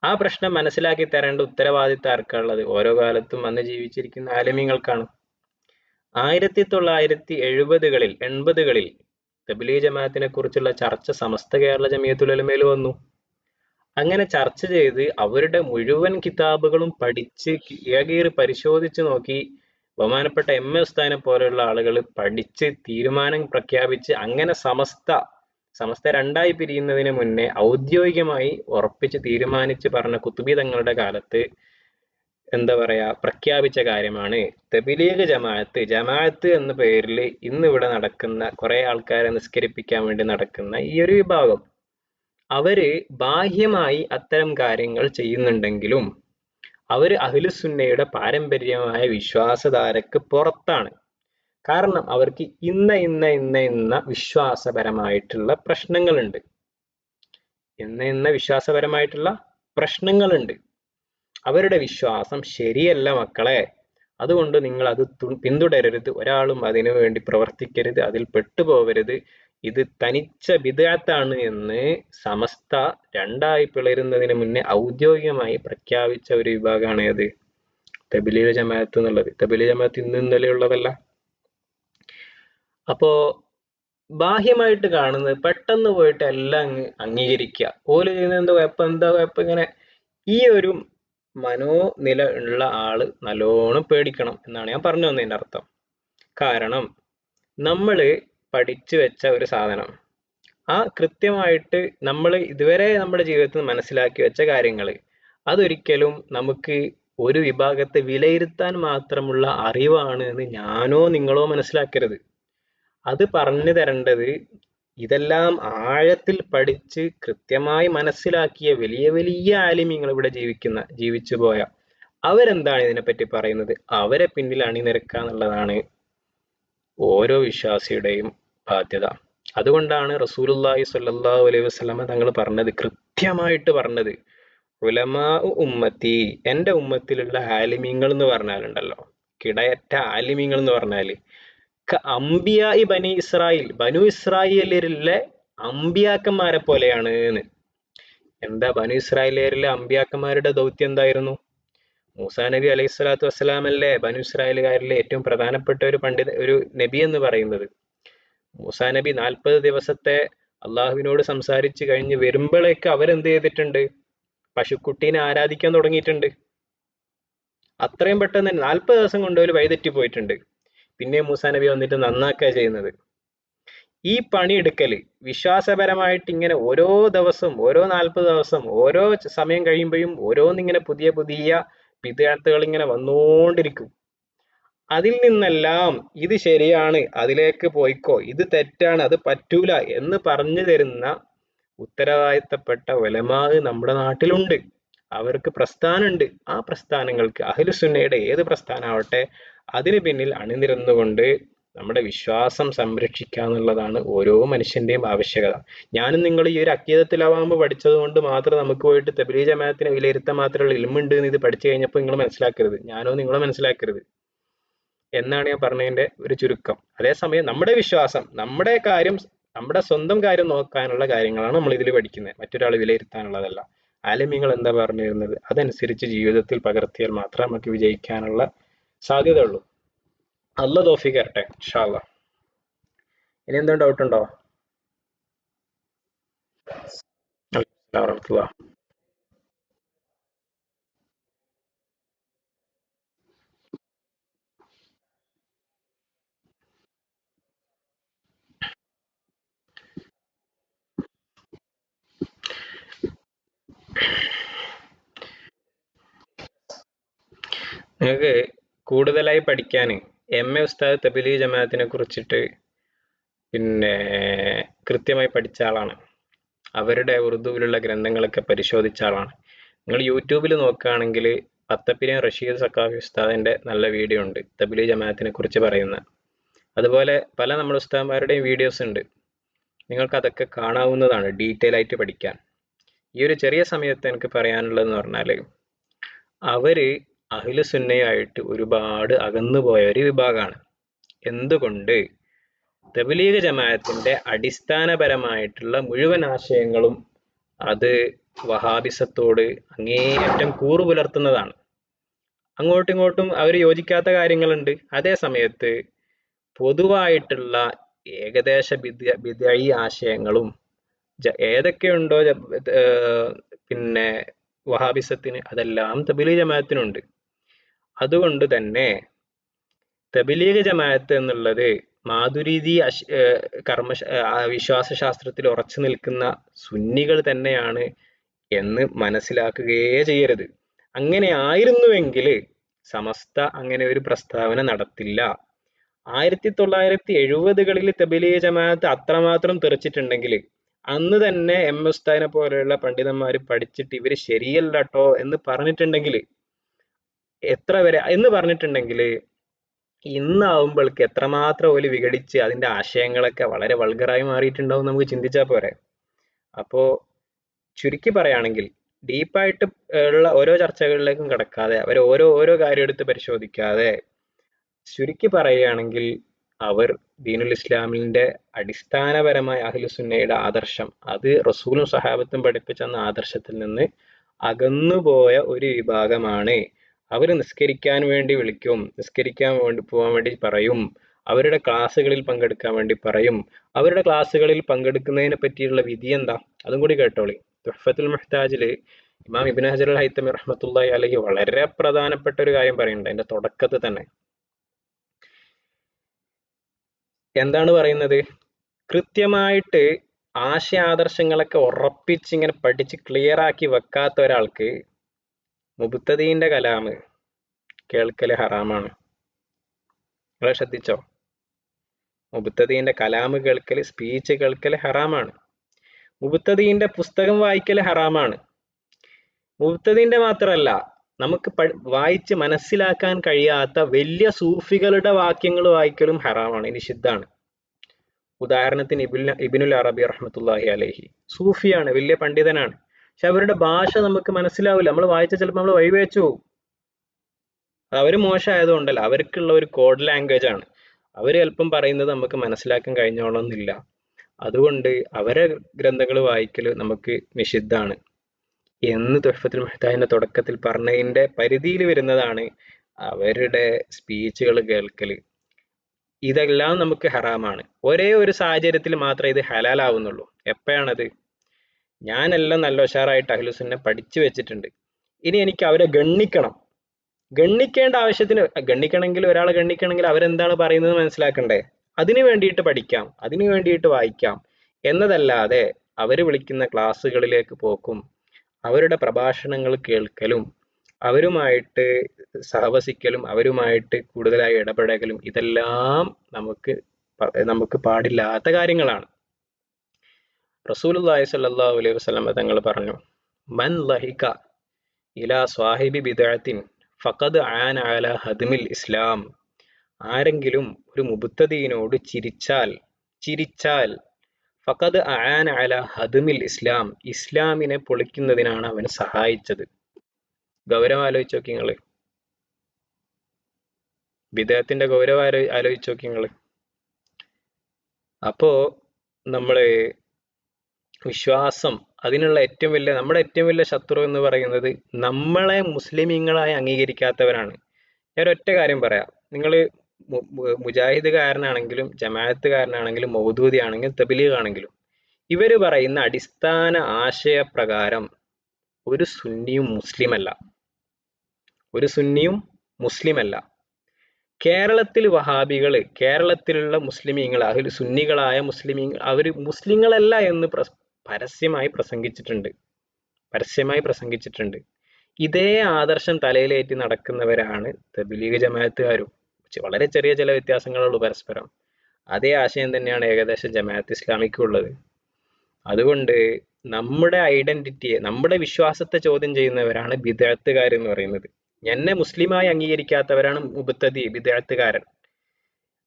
ആ പ്രശ്നം മനസ്സിലാക്കി തരേണ്ട ഉത്തരവാദിത്തം ആർക്കാണുള്ളത്? ഓരോ കാലത്തും അന്ന് ജീവിച്ചിരിക്കുന്ന ആലിമീങ്ങൾക്കാണ്. 1970-കളിൽ 80-കളിൽ തബ്ലീഗ് ജമാഅത്തിനെ കുറിച്ചുള്ള ചർച്ച സമസ്ത കേരള ജമിയത്തുൽ ഉലമയിൽ വന്നു. അങ്ങനെ ചർച്ച ചെയ്ത് അവരുടെ മുഴുവൻ കിതാബുകളും പഠിച്ച് ഏകീറി പരിശോധിച്ച് നോക്കി ബഹുമാനപ്പെട്ട എം എ ഉസ്താദിനെ പോലെയുള്ള ആളുകൾ പഠിച്ച് തീരുമാനം പ്രഖ്യാപിച്ച് അങ്ങനെ സമസ്ത രണ്ടായി പിരിയുന്നതിന് മുന്നേ ഔദ്യോഗികമായി ഉറപ്പിച്ച് തീരുമാനിച്ച് പറഞ്ഞ കുത്തുബി തങ്ങളുടെ കാലത്ത് എന്താ പറയാ പ്രഖ്യാപിച്ച കാര്യമാണ് തബ്ലീഗ് ജമാഅത്ത് എന്ന പേരിൽ ഇന്ന് ഇവിടെ നടക്കുന്ന കുറെ ആൾക്കാരെ നിസ്കരിപ്പിക്കാൻ വേണ്ടി നടക്കുന്ന ഈ ഒരു വിഭാഗം. അവര് ബാഹ്യമായി അത്തരം കാര്യങ്ങൾ ചെയ്യുന്നുണ്ടെങ്കിലും അവര് അഹ്ലുസുന്നയുടെ പാരമ്പര്യമായ വിശ്വാസധാരക്ക് പുറത്താണ്. കാരണം അവർക്ക് ഇന്ന വിശ്വാസപരമായിട്ടുള്ള പ്രശ്നങ്ങളുണ്ട്. ഇന്ന വിശ്വാസപരമായിട്ടുള്ള പ്രശ്നങ്ങളുണ്ട്. അവരുടെ വിശ്വാസം ശരിയല്ല മക്കളെ. അതുകൊണ്ട് നിങ്ങൾ അത് പിന്തുടരരുത്. ഒരാളും അതിനു വേണ്ടി പ്രവർത്തിക്കരുത്. അതിൽ പെട്ടുപോകരുത്. ഇത് തനിച്ച ബിദ്അത്താണ് എന്ന് സമസ്ത രണ്ടായി പിളരുന്നതിന് മുന്നേ ഔദ്യോഗികമായി പ്രഖ്യാപിച്ച ഒരു വിഭാഗമാണ് ഏത്? തബ്ലീഗ് ജമാഅത്ത് എന്നുള്ളത്. തബ്ലീഗ് ജമാഅത്ത് ഇന്ന് ഇന്നലെ ഉള്ളതല്ല. അപ്പോ ബാഹ്യമായിട്ട് കാണുന്നത് പെട്ടെന്ന് പോയിട്ട് എല്ലാം അങ്ങ് അംഗീകരിക്കുക. ഓല് ചെയ്യുന്നത് എന്താ കുഴപ്പം ഇങ്ങനെ ഈ ഒരു മനോനില ഉള്ള ആള് നല്ലോണം പേടിക്കണം എന്നാണ് ഞാൻ പറഞ്ഞു വന്നതിന്റെ അർത്ഥം. കാരണം നമ്മള് പഠിച്ചു വെച്ച ഒരു സാധനം ആ കൃത്യമായിട്ട് നമ്മൾ ഇതുവരെ നമ്മുടെ ജീവിതത്തിൽ മനസ്സിലാക്കി വെച്ച കാര്യങ്ങൾ അതൊരിക്കലും നമുക്ക് ഒരു വിഭാഗത്തെ വിലയിരുത്താൻ മാത്രമുള്ള അറിവാണ് എന്ന് ഞാനോ നിങ്ങളോ മനസ്സിലാക്കരുത്. അത് പറഞ്ഞു തരേണ്ടത് ഇതെല്ലാം ആഴത്തിൽ പഠിച്ച് കൃത്യമായി മനസ്സിലാക്കിയ വലിയ വലിയ ആലിമീങ്ങൾ ഇവിടെ ജീവിച്ചു പോയ അവരെന്താണ് ഇതിനെപ്പറ്റി പറയുന്നത്, അവരെ പിന്നിൽ അണിനിരക്കുക എന്നുള്ളതാണ് ഓരോ വിശ്വാസിയുടെയും ബാധ്യത. അതുകൊണ്ടാണ് റസൂലുള്ളാഹി സ്വല്ലല്ലാഹു അലൈഹി വസല്ലമ തങ്ങൾ കൃത്യമായിട്ട് പറഞ്ഞത് ഉലമാ ഉമ്മത്തി, എന്റെ ഉമ്മത്തിലുള്ള ആലിമീങ്ങൾ എന്ന് പറഞ്ഞാലുണ്ടല്ലോ, കിടയറ്റ ആലിമീങ്ങൾ എന്ന് പറഞ്ഞാല് അംബിയായി ബനു ഇസ്രായേലിലെ അമ്പിയാക്കന്മാരെ പോലെയാണ് എന്ന്. എന്താ ബനു ഇസ്രായേലിലെ അമ്പിയാക്കന്മാരുടെ ദൗത്യം എന്തായിരുന്നു? മൂസാ നബി അലൈഹി സ്വലാത്തു വസ്സലാം അല്ലേ ബനു ഇസ്രായേലുകാരിലെ ഏറ്റവും പ്രധാനപ്പെട്ട ഒരു നബി എന്ന് പറയുന്നത്. മൂസാ നബി 40 ദിവസത്തെ അള്ളാഹുവിനോട് സംസാരിച്ച് കഴിഞ്ഞ് വരുമ്പോഴേക്ക് അവരെന്ത് ചെയ്തിട്ടുണ്ട്? പശുക്കുട്ടീനെ ആരാധിക്കാൻ തുടങ്ങിയിട്ടുണ്ട്. അത്രയും പെട്ടെന്ന് തന്നെ 40 ദിവസം കൊണ്ട് അവർ വഴിതെറ്റി പോയിട്ടുണ്ട്. പിന്നെ മൂസാ നബി വന്നിട്ട് നന്നാക്കുക ചെയ്യുന്നത്. ഈ പണിയെടുക്കല് വിശ്വാസപരമായിട്ട് ഇങ്ങനെ ഓരോ ദിവസം ഓരോ 40 ദിവസം ഓരോ സമയം കഴിയുമ്പോഴും ഓരോന്നിങ്ങനെ പുതിയ പുതിയ വിദ്യാർത്ഥികൾ ഇങ്ങനെ വന്നുകൊണ്ടിരിക്കും. അതിൽ നിന്നെല്ലാം ഇത് ശരിയാണ്, അതിലേക്ക് പോയിക്കോ, ഇത് തെറ്റാണ്, അത് പറ്റൂല എന്ന് പറഞ്ഞു തരുന്ന ഉത്തരവാദിത്തപ്പെട്ട ഉലമാ നമ്മുടെ നാട്ടിലുണ്ട്. അവർക്ക് പ്രസ്ഥാനമുണ്ട്. ആ പ്രസ്ഥാനങ്ങൾക്ക് അഹ്ലുസുന്നയുടെ ഏത് പ്രസ്ഥാനമാവട്ടെ അതിന് പിന്നിൽ അണിനിരന്നുകൊണ്ട് നമ്മുടെ വിശ്വാസം സംരക്ഷിക്കുക എന്നുള്ളതാണ് ഓരോ മനുഷ്യന്റെയും ആവശ്യകത. ഞാനും നിങ്ങൾ ഈ ഒരു അക്കീദത്തുൽ പഠിച്ചത് കൊണ്ട് മാത്രം നമുക്ക് പോയിട്ട് തബ്ലീഗ് ജമാഅത്തിനെ വിലയിരുത്താൻ മാത്രമുള്ള ഇൽമുണ്ട് എന്ന് ഇത് പഠിച്ചു കഴിഞ്ഞപ്പോൾ നിങ്ങൾ മനസ്സിലാക്കരുത്, ഞാനോ നിങ്ങളോ മനസ്സിലാക്കരുത് എന്നാണ് ഞാൻ പറഞ്ഞതിന്റെ ഒരു ചുരുക്കം. അതേസമയം നമ്മുടെ വിശ്വാസം, നമ്മുടെ കാര്യം, നമ്മുടെ സ്വന്തം കാര്യം നോക്കാനുള്ള കാര്യങ്ങളാണ് നമ്മൾ ഇതിൽ പഠിക്കുന്നത്, മറ്റൊരാൾ വിലയിരുത്താനുള്ളതല്ല. ആലിമീങ്ങൾ എന്താ പറഞ്ഞിരുന്നത് അതനുസരിച്ച് ജീവിതത്തിൽ പകർത്തിയാൽ മാത്രമേ നമുക്ക് വിജയിക്കാനുള്ള സാധ്യത ഉള്ളൂ. അല്ലാഹ് തൗഫീഖ് തരട്ടെ ഇൻഷാ അല്ലാഹ്. ഇനി എന്തെങ്കിലും ഡൗട്ട് ഉണ്ടോ? അസ്സലാമു അലൈക്കും വറഹ്മത്തുള്ളാഹി. നിങ്ങൾക്ക് കൂടുതലായി പഠിക്കാൻ MA ഉസ്താദ് തബ്ലീഗ് ജമാഅത്തിനെ കുറിച്ചിട്ട് പിന്നെ കൃത്യമായി പഠിച്ച ആളാണ്. അവരുടെ ഉറുദുവിലുള്ള ഗ്രന്ഥങ്ങളൊക്കെ പരിശോധിച്ച ആളാണ്. നിങ്ങൾ യൂട്യൂബിൽ നോക്കുകയാണെങ്കിൽ പത്തപ്പിരിയം റഷീദ് സക്കാഫി ഉസ്താദിന്റെ നല്ല വീഡിയോ ഉണ്ട് തബ്ലീഗ് ജമാഅത്തിനെ കുറിച്ച് പറയുന്ന. അതുപോലെ പല നമ്മുടെ ഉസ്താദന്മാരുടെയും വീഡിയോസ് ഉണ്ട്. നിങ്ങൾക്ക് അതൊക്കെ കാണാവുന്നതാണ് ഡീറ്റെയിൽ ആയിട്ട് പഠിക്കാൻ. ഈ ഒരു ചെറിയ സമയത്ത് എനിക്ക് പറയാനുള്ളതെന്ന് പറഞ്ഞാൽ അവര് അഹ്ലു സുന്നയായിട്ട് ഒരുപാട് അകന്നുപോയ ഒരു വിഭാഗമാണ്. എന്തുകൊണ്ട്? തബ്ലീഗ് ജമാഅത്തിന്റെ അടിസ്ഥാനപരമായിട്ടുള്ള മുഴുവൻ ആശയങ്ങളും അത് വഹാബിസത്തോട് അങ്ങേയറ്റം കൂറു പുലർത്തുന്നതാണ്. അങ്ങോട്ടും ഇങ്ങോട്ടും അവർ യോജിക്കാത്ത കാര്യങ്ങളുണ്ട്. അതേ സമയത്ത് പൊതുവായിട്ടുള്ള ഏകദേശ ബിദ്ഈ ആശയങ്ങളും ഏതൊക്കെയുണ്ടോ പിന്നെ വഹാബിസത്തിന് അതെല്ലാം തബ്ലീഗ് ജമാഅത്തിനുണ്ട്. അതുകൊണ്ട് തന്നെ തബ്ലീഗ് ജമാഅത്ത് എന്നുള്ളത് മാതുരീദി വിശ്വാസശാസ്ത്രത്തിൽ ഉറച്ചു നിൽക്കുന്ന സുന്നികൾ തന്നെയാണ് എന്ന് മനസ്സിലാക്കുകയേ ചെയ്യരുത്. അങ്ങനെ ആയിരുന്നുവെങ്കിൽ സമസ്ത അങ്ങനെ ഒരു പ്രസ്താവന നടത്തില്ല. 1970കളിൽ തബ്ലീഗ് ജമാഅത്ത് അത്രമാത്രം തെറിച്ചിട്ടുണ്ടെങ്കിൽ അന്ന് തന്നെ ഉസ്താദിനെ പോലെയുള്ള പണ്ഡിതന്മാർ പഠിച്ചിട്ട് ഇവര് ശരിയല്ല ട്ടോ എന്ന് പറഞ്ഞിട്ടുണ്ടെങ്കിൽ എത്ര വരെ എന്ന് പറഞ്ഞിട്ടുണ്ടെങ്കിൽ ഇന്നാവുമ്പോൾക്ക് എത്രമാത്രം ഓല് വിഘടിച്ച് അതിന്റെ ആശയങ്ങളൊക്കെ വളരെ വൾഗറായി മാറിയിട്ടുണ്ടാവും നമുക്ക് ചിന്തിച്ചാൽ പോരെ. അപ്പോ ചുരുക്കി പറയുകയാണെങ്കിൽ ഡീപ്പായിട്ട് ഉള്ള ഓരോ ചർച്ചകളിലേക്കും കടക്കാതെ അവർ ഓരോ കാര്യം എടുത്ത് പരിശോധിക്കാതെ ചുരുക്കി പറയുകയാണെങ്കിൽ അവർ ദീനുൽ ഇസ്ലാമിന്റെ അടിസ്ഥാനപരമായ അഹ്ലുസുന്നയുടെ ആദർശം അത് റസൂലും സഹാബത്തും പഠിപ്പിച്ചെന്ന ആദർശത്തിൽ നിന്ന് അകന്നുപോയ ഒരു വിഭാഗമാണ്. അവർ നിസ്കരിക്കാൻ വേണ്ടി വിളിക്കും, നിസ്കരിക്കാൻ വേണ്ടി പോകാൻ വേണ്ടി പറയും, അവരുടെ ക്ലാസ്സുകളിൽ പങ്കെടുക്കാൻ വേണ്ടി പറയും. അവരുടെ ക്ലാസ്സുകളിൽ പങ്കെടുക്കുന്നതിനെ പറ്റിയുള്ള വിധി എന്താ അതും കൂടി കേട്ടോളി. തുഹ്ഫത്തുൽ മുഹ്താജില് ഇമാം ഇബ്നു ഹജർ അൽ ഹൈതമി റഹ്മത്തുള്ളാഹി അലൈഹി വളരെ പ്രധാനപ്പെട്ട ഒരു കാര്യം പറയുന്നുണ്ട്. അതിന്റെ തുടക്കത്തിൽ തന്നെ എന്താണ് പറയുന്നത്? കൃത്യമായിട്ട് ആശയാദർശങ്ങളൊക്കെ ഉറപ്പിച്ച് ഇങ്ങനെ പഠിച്ച് ക്ലിയർ ആക്കി വെക്കാത്ത ഒരാൾക്ക് മുബ്തദീന്റെ കലാമ് കേൾക്കല് ഹറാമാണ്. നിങ്ങൾ ശ്രദ്ധിച്ചോ? മുബ്തദീന്റെ കലാമ് കേൾക്കല്, സ്പീച്ച് കേൾക്കല് ഹറാമാണ്. മുബ്തദീന്റെ പുസ്തകം വായിക്കല് ഹറാമാണ്. മുബ്തദീന്റെ മാത്രമല്ല, നമുക്ക് വായിച്ച് മനസ്സിലാക്കാൻ കഴിയാത്ത വലിയ സൂഫികളുടെ വാക്യങ്ങൾ വായിക്കലും ഹറാമാണ്, നിഷിദ്ധാണ്. ഉദാഹരണത്തിന് ഇബ്നുൽ അറബി റഹ്മത്തുള്ളാഹി അലൈഹി സൂഫിയാണ്, വലിയ പണ്ഡിതനാണ്. പക്ഷെ അവരുടെ ഭാഷ നമുക്ക് മനസ്സിലാവില്ല. നമ്മൾ വായിച്ച ചിലപ്പോൾ നമ്മൾ വഴിവെച്ചു പോകും. അവർ മോശമായതുകൊണ്ടല്ല, അവർക്കുള്ള ഒരു കോഡ് ലാംഗ്വേജ് ആണ്. അവർ അല്പം പറയുന്നത് നമുക്ക് മനസ്സിലാക്കാൻ കഴിഞ്ഞോളന്നില്ല. അതുകൊണ്ട് അവരെ ഗ്രന്ഥങ്ങൾ വായിക്കൽ നമുക്ക് നിഷിദ്ധാണ് എന്ന് തുഹ്ഫത്തുൽ മുഹ്താജിന്റെ തുടക്കത്തിൽ പറഞ്ഞതിന്റെ പരിധിയിൽ വരുന്നതാണ് അവരുടെ സ്പീച്ചുകൾ കേൾക്കൽ. ഇതെല്ലാം നമുക്ക് ഹറാമാണ്. ഒരേ ഒരു സാഹചര്യത്തിൽ മാത്രമേ ഇത് ഹലാലാവുന്നുള്ളൂ. എപ്പോഴാണത്? ഞാനെല്ലാം നല്ല ഉഷാറായിട്ട് അഹ്ലുസുന്ന പഠിച്ചു വെച്ചിട്ടുണ്ട്, ഇനി എനിക്ക് അവരെ ഗണ്ണിക്കണം. ഗണ്ണിക്കേണ്ട ആവശ്യത്തിന് ഗണ്ണിക്കണമെങ്കിൽ, ഒരാളെ ഗണ്ണിക്കണമെങ്കിൽ അവരെന്താണ് പറയുന്നത് മനസ്സിലാക്കണ്ടേ? അതിനു വേണ്ടിയിട്ട് പഠിക്കാം, അതിനു വേണ്ടിയിട്ട് വായിക്കാം എന്നതല്ലാതെ അവർ വിളിക്കുന്ന ക്ലാസ്സുകളിലേക്ക് പോക്കും അവരുടെ പ്രഭാഷണങ്ങൾ കേൾക്കലും അവരുമായിട്ട് സഹവസിക്കലും അവരുമായിട്ട് കൂടുതലായി ഇടപെടലും ഇതെല്ലാം നമുക്ക് പാടില്ലാത്ത കാര്യങ്ങളാണ്. റസൂലുള്ളാഹി സ്വല്ലല്ലാഹു അലൈഹി വസല്ലം തങ്ങൾ പറഞ്ഞു, മൻ ലഹിക ഇലാ സ്വാഹിബി ബിദ്അത്തിൻ ഫഖദ് ആന അലാ ഹദ്മിൽ ഇസ്ലാം. ആരെങ്കിലും ഒരു മുബ്തദീനോട് ചിരിച്ചാൽ ഫഖദ് ആന അലാ ഹദ്മിൽ ഇസ്ലാം, ഇസ്ലാമിനെ പൊളിക്കുന്നതിനാണ് അവൻ സഹായിച്ചത്. ഗൗരവം ആലോചിച്ച് നോക്കി നിങ്ങള്. ബിദ്അത്തിന്റെ ഗൗരവം ആലോചിച്ച് നോക്കി നിങ്ങള്. അപ്പോ നമ്മള് വിശ്വാസം, അതിനുള്ള ഏറ്റവും വലിയ, നമ്മുടെ ഏറ്റവും വലിയ ശത്രു എന്ന് പറയുന്നത് നമ്മളെ മുസ്ലിമീങ്ങളായി അംഗീകരിക്കാത്തവരാണ്. ഞാൻ ഒറ്റ കാര്യം പറയാം. നിങ്ങൾ മുജാഹിദുകാരനാണെങ്കിലും ജമാഅത്തുകാരനാണെങ്കിലും മൗദൂദി ആണെങ്കിലും തബ്ലീഗ് ആണെങ്കിലും ഇവര് പറയുന്ന അടിസ്ഥാന ആശയപ്രകാരം ഒരു സുന്നിയും മുസ്ലിമല്ല. ഒരു സുന്നിയും മുസ്ലിമല്ല. കേരളത്തിൽ വഹാബികള്, കേരളത്തിലുള്ള മുസ്ലിമീങ്ങൾ, അതിൽ സുന്നികളായ മുസ്ലിമീങ്ങൾ, അവര് മുസ്ലിങ്ങളല്ല എന്ന് പരസ്യമായി പ്രസംഗിച്ചിട്ടുണ്ട്. പരസ്യമായി പ്രസംഗിച്ചിട്ടുണ്ട്. ഇതേ ആദർശം തലയിലേറ്റി നടക്കുന്നവരാണ് തബ്ലീഗ് ജമാഅത്തുകാരും. വളരെ ചെറിയ ചില വ്യത്യാസങ്ങളുള്ളൂ പരസ്പരം. അതേ ആശയം തന്നെയാണ് ഏകദേശം ജമാഅത്ത് ഇസ്ലാമിക്കും ഉള്ളത്. അതുകൊണ്ട് നമ്മുടെ ഐഡന്റിറ്റിയെ, നമ്മുടെ വിശ്വാസത്തെ ചോദ്യം ചെയ്യുന്നവരാണ് ബിദ്അത്തുകാർ എന്ന് പറയുന്നത്. എന്നെ മുസ്ലിമായി അംഗീകരിക്കാത്തവരാണ് മുബ്തദി, ബിദ്അത്തുകാരൻ.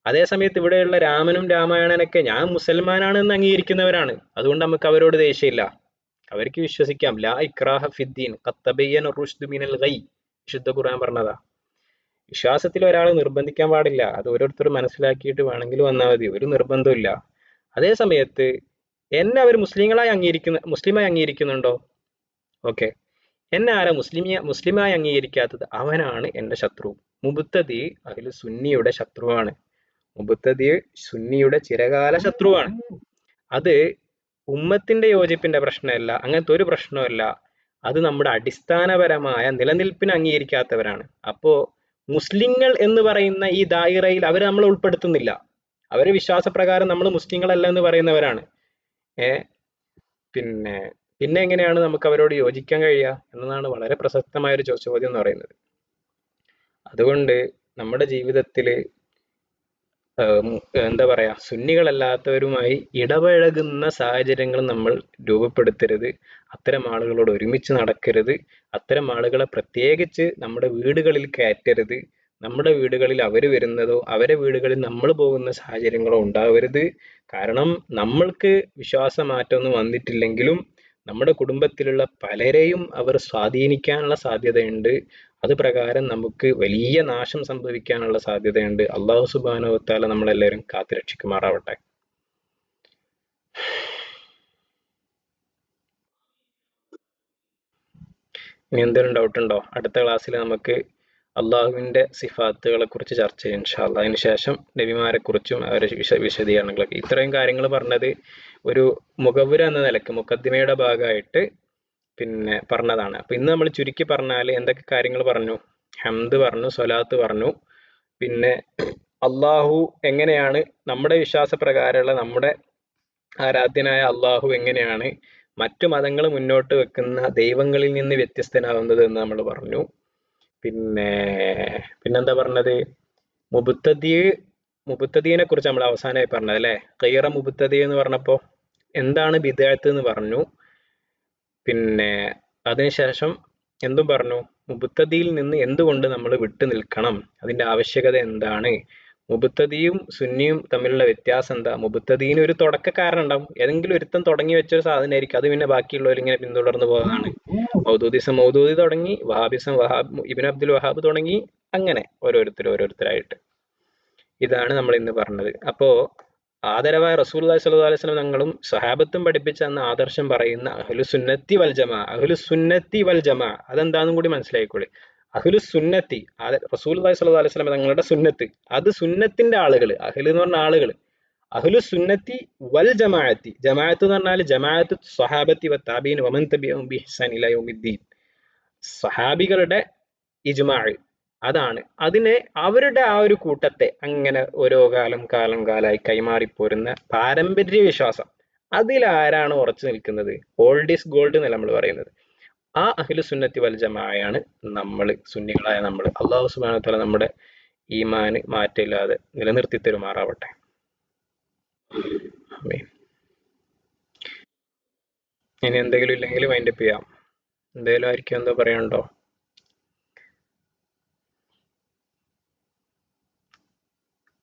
അതേസമയത്ത് ഇവിടെയുള്ള രാമനും രാമായണനൊക്കെ ഞാൻ മുസൽമാനാണ് എന്ന് അംഗീകരിക്കുന്നവരാണ്. അതുകൊണ്ട് നമുക്ക് അവരോട് ദേഷ്യമില്ല. അവർക്ക് വിശ്വസിക്കാം. ലാ ഇക്രാഹ ഫിദ്ദീൻ ഖദ് തബയ്യന റുശ്ദു മിനൽ ഗയ്, വിശുദ്ധ ഖുർആൻ പറഞ്ഞതാ. വിശ്വാസത്തിൽ ഒരാൾ നിർബന്ധിക്കാൻ പാടില്ല. അത് ഓരോരുത്തർ മനസ്സിലാക്കിയിട്ട് വേണമെങ്കിൽ വന്നാൽ മതി. ഒരു നിർബന്ധമില്ല. അതേ സമയത്ത് എന്നെ അവർ മുസ്ലിമായി അംഗീകരിക്കുന്നുണ്ടോ? ഓക്കെ, എന്നെ ആരാ മുസ്ലിമായി അംഗീകരിക്കാത്തത്? അവനാണ് എന്റെ ശത്രു. മുബ്തദി അതിൽ സുന്നിയുടെ ശത്രുവാണ്. മുബ്തദി സുന്നിയുടെ ചിരകാല ശത്രുവാണ്. അത് ഉമ്മത്തിന്റെ യോജിപ്പിന്റെ പ്രശ്നമല്ല, അങ്ങനത്തെ ഒരു പ്രശ്നമല്ല. അത് നമ്മുടെ അടിസ്ഥാനപരമായ നിലനിൽപ്പിനെ അംഗീകരിക്കാത്തവരാണ്. അപ്പോ മുസ്ലിങ്ങൾ എന്ന് പറയുന്ന ഈ ദായിറയിൽ അവർ നമ്മളെ ഉൾപ്പെടുത്തുന്നില്ല. അവരെ വിശ്വാസപ്രകാരം നമ്മൾ മുസ്ലിങ്ങളല്ല എന്ന് പറയുന്നവരാണ്. പിന്നെ പിന്നെ എങ്ങനെയാണ് നമുക്ക് അവരോട് യോജിക്കാൻ കഴിയുക എന്നതാണ് വളരെ പ്രസക്തമായ ഒരു ചോദ്യം എന്ന് പറയുന്നത്. അതുകൊണ്ട് നമ്മുടെ ജീവിതത്തിൽ എന്താ പറയാ, സുന്നികളല്ലാത്തവരുമായി ഇടപഴകുന്ന സാഹചര്യങ്ങൾ നമ്മൾ രൂപപ്പെടുത്തരുത്. അത്തരം ആളുകളോട് ഒരുമിച്ച് നടക്കരുത്. അത്തരം ആളുകളെ പ്രത്യേകിച്ച് നമ്മുടെ വീടുകളിൽ കയറ്റരുത്. നമ്മുടെ വീടുകളിൽ അവർ വരുന്നതോ അവരെ വീടുകളിൽ നമ്മൾ പോകുന്ന സാഹചര്യങ്ങളോ ഉണ്ടാവരുത്. കാരണം നമ്മൾക്ക് വിശ്വാസമാറ്റമൊന്നും വന്നിട്ടില്ലെങ്കിലും നമ്മുടെ കുടുംബത്തിലുള്ള പലരെയും അവർ സ്വാധീനിക്കാനുള്ള സാധ്യതയുണ്ട്. അത് പ്രകാരം നമുക്ക് വലിയ നാശം സംഭവിക്കാനുള്ള സാധ്യതയുണ്ട്. അല്ലാഹു സുബ്ഹാനഹു വ തആല നമ്മളെല്ലാവരും കാത്തുരക്ഷിക്കുമാറാവട്ടെ. ഇനി എന്തെങ്കിലും ഡൗട്ട് ഉണ്ടോ? അടുത്ത ക്ലാസ്സിൽ നമുക്ക് അള്ളാഹുവിന്റെ സിഫാത്തുകളെ കുറിച്ച് ചർച്ച ചെയ്യാം ഇൻഷാ അല്ലാഹ്. അതിനുശേഷം നബിമാരെ കുറിച്ചും അവരെ വിശദീകരണങ്ങളൊക്കെ. ഇത്രയും കാര്യങ്ങൾ പറഞ്ഞത് ഒരു മുഖവുര എന്ന നിലക്ക് മുഖദ്ദിമയുടെ ഭാഗമായിട്ട് പിന്നെ പറഞ്ഞതാണ്. അപ്പൊ ഇന്ന് നമ്മൾ ചുരുക്കി പറഞ്ഞാൽ എന്തൊക്കെ കാര്യങ്ങൾ പറഞ്ഞു? ഹംദ് പറഞ്ഞു, സ്വലാത്ത് പറഞ്ഞു, പിന്നെ അള്ളാഹു എങ്ങനെയാണ് നമ്മുടെ വിശ്വാസപ്രകാരമുള്ള നമ്മുടെ ആരാധ്യനായ അള്ളാഹു എങ്ങനെയാണ് മറ്റു മതങ്ങൾ മുന്നോട്ട് വെക്കുന്ന ദൈവങ്ങളിൽ നിന്ന് വ്യത്യസ്തനാവുന്നത് എന്ന് നമ്മൾ പറഞ്ഞു. പിന്നെന്താ പറഞ്ഞത്? മുബത്തദീനെ കുറിച്ച് നമ്മൾ അവസാനമായി പറഞ്ഞത് അല്ലെ. ഖൈറ മുബത്തദി എന്ന് പറഞ്ഞപ്പോ എന്താണ് ബിദ്അത്ത് എന്ന് പറഞ്ഞു. പിന്നെ അതിനുശേഷം എന്തും പറഞ്ഞു? മുബത്തദിയിൽ നിന്ന് എന്തുകൊണ്ട് നമ്മൾ വിട്ടു നിൽക്കണം, അതിന്റെ ആവശ്യകത എന്താണ്, മുബത്തദിയും സുന്നിയും തമ്മിലുള്ള വ്യത്യാസം എന്താ. മുബത്തദീന് ഒരു തുടക്കക്കാരൻ ഉണ്ടാവും. ഏതെങ്കിലും ഒരുത്തൻ തുടങ്ങി വെച്ചൊരു സാധനമായിരിക്കും. അത് പിന്നെ ബാക്കിയുള്ളവർ ഇങ്ങനെ പിന്തുടർന്ന് പോകുന്നതാണ്. മൗദൂദിസം മൗദൂദി തുടങ്ങി, വഹാബിസം ഇബ്നു അബ്ദുൽ വഹാബ് തുടങ്ങി, അങ്ങനെ ഓരോരുത്തരായിട്ട്. ഇതാണ് നമ്മൾ ഇന്ന് പറഞ്ഞത്. അപ്പോ ആദരവായ റസൂലുള്ളാഹി സ്വല്ലല്ലാഹു അലൈഹി വസല്ലം തങ്ങളും സഹാബത്തും പഠിപ്പിച്ച അന്ന് ആദർശം പറയുന്ന അഹ്ലുസുന്നത്തി വൽ ജമാ അതെന്താണെന്നും കൂടി മനസ്സിലായിക്കോളി. അഹ്ലുസുന്നത്തി, റസൂലുള്ളാഹി സ്വല്ലല്ലാഹു അലൈഹി വസല്ലം തങ്ങളുടെ സുന്നത്ത്, അത് സുന്നത്തിന്റെ ആളുകൾ, അഹ്ല് എന്ന് പറഞ്ഞ ആളുകൾ. അഹ്ലുസുന്നത്തി വൽ ജമാഅത്തി, ജമാഅത്ത് എന്ന് പറഞ്ഞാൽ ജമാഅത്ത് സ്വഹാബത്തി വത്താബീൻ വമൻ തബിഅഹും ബിഇഹ്സാൻ ഇലാ യൗമിദ്ദീൻ, സഹാബികളുടെ ഇജ്മാഅ്, അതാണ്. അതിനെ അവരുടെ ആ ഒരു കൂട്ടത്തെ അങ്ങനെ ഓരോ കാലമായി കൈമാറിപ്പോരുന്ന പാരമ്പര്യ വിശ്വാസം, അതിലാരാണ് ഉറച്ചു നിൽക്കുന്നത്, ഓൾഡ് ഈസ് ഗോൾഡ് എന്നല്ല നമ്മൾ പറയുന്നത്. ആ അഹ്ലു സുന്നത്തി വൽ ജമാഅയാണ് നമ്മൾ, സുന്നികളായ നമ്മൾ. അല്ലാഹു സുബ്ഹാനഹു വ തആല നമ്മുടെ ഈമാന് മാറ്റമില്ലാതെ നിലനിർത്തി തരുമാറാവട്ടെ. ആമീൻ. ഇനി എന്തെങ്കിലും ഇല്ലെങ്കിൽ വൈൻഡപ്പ് ചെയ്യാം. എന്തെങ്കിലും ആയിരിക്കും എന്തോ പറയാനുണ്ടോ?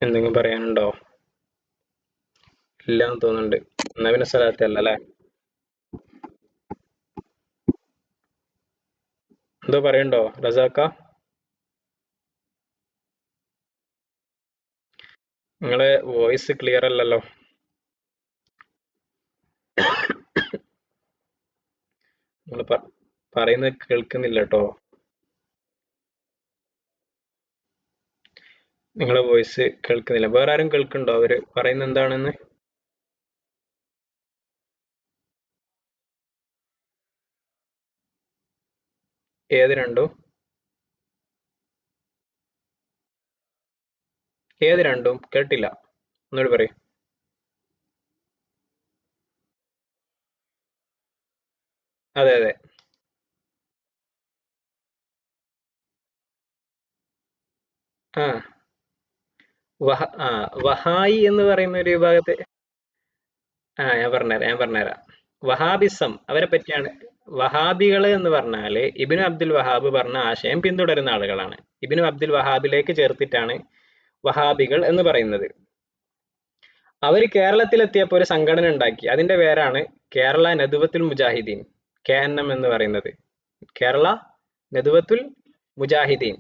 എന്തെങ്കിലും പറയാനുണ്ടോ? ഇല്ലാന്ന് തോന്നുന്നുണ്ട്. എന്നാ പിന്നെ സ്ഥലത്ത് അല്ല അല്ലേ? എന്തോ പറയണ്ടോ റസാക്ക? നിങ്ങളെ വോയിസ് ക്ലിയർ അല്ലല്ലോ. നിങ്ങൾ പറയുന്നത് കേൾക്കുന്നില്ല കേട്ടോ. നിങ്ങളെ വോയിസ് കേൾക്കുന്നില്ല. വേറെ ആരും കേൾക്കുന്നുണ്ടോ അവര് പറയുന്നത് എന്താണെന്ന്? ഏത് രണ്ടും? ഏത് രണ്ടും കേട്ടില്ല, ഒന്നുകൂടി പറയും. അതെ അതെ. ആ ആ വഹായി എന്ന് പറയുന്ന ഒരു വിഭാഗത്തെ, ഞാൻ പറഞ്ഞുതരാം. വഹാബിസം അവരെ പറ്റിയാണ്. വഹാബികള് എന്ന് പറഞ്ഞാല് ഇബ്നു അബ്ദുൽ വഹാബ് പറഞ്ഞ ആശയം പിന്തുടരുന്ന ആളുകളാണ്. ഇബ്നു അബ്ദുൽ വഹാബിലേക്ക് ചേർത്തിട്ടാണ് വഹാബികൾ എന്ന് പറയുന്നത്. അവർ കേരളത്തിലെത്തിയപ്പോൾ ഒരു സംഘടന ഉണ്ടാക്കി. അതിന്റെ പേരാണ് കേരള നദുവത്തുൽ മുജാഹിദീൻ, KNM എന്ന് പറയുന്നത്. കേരള നദുവത്തുൽ മുജാഹിദീൻ.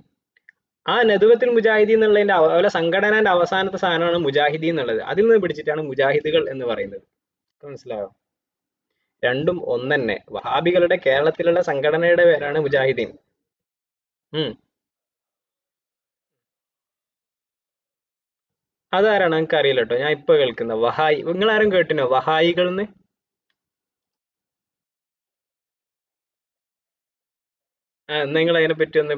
ആ നദുവത്തുൽ മുജാഹിദീൻ എന്നുള്ളതിന്റെ അതുപോലെ സംഘടനയുടെ അവസാനത്തെ സാധനമാണ് മുജാഹിദീൻ എന്നുള്ളത്. അതിൽ നിന്ന് പിടിച്ചിട്ടാണ് മുജാഹിദുകൾ എന്ന് പറയുന്നത്. മനസ്സിലായോ? രണ്ടും ഒന്നന്നെ. വഹാബികളുടെ കേരളത്തിലുള്ള സംഘടനയുടെ പേരാണ് മുജാഹിദീൻ. ഉം അതാരാണ് എനിക്ക് അറിയില്ല കേട്ടോ. ഞാൻ ഇപ്പൊ കേൾക്കുന്ന വഹായി. നിങ്ങൾ ആരും കേട്ടിനോ വഹായികൾ എന്ന്? നിങ്ങൾ അതിനെ പറ്റി ഒന്ന്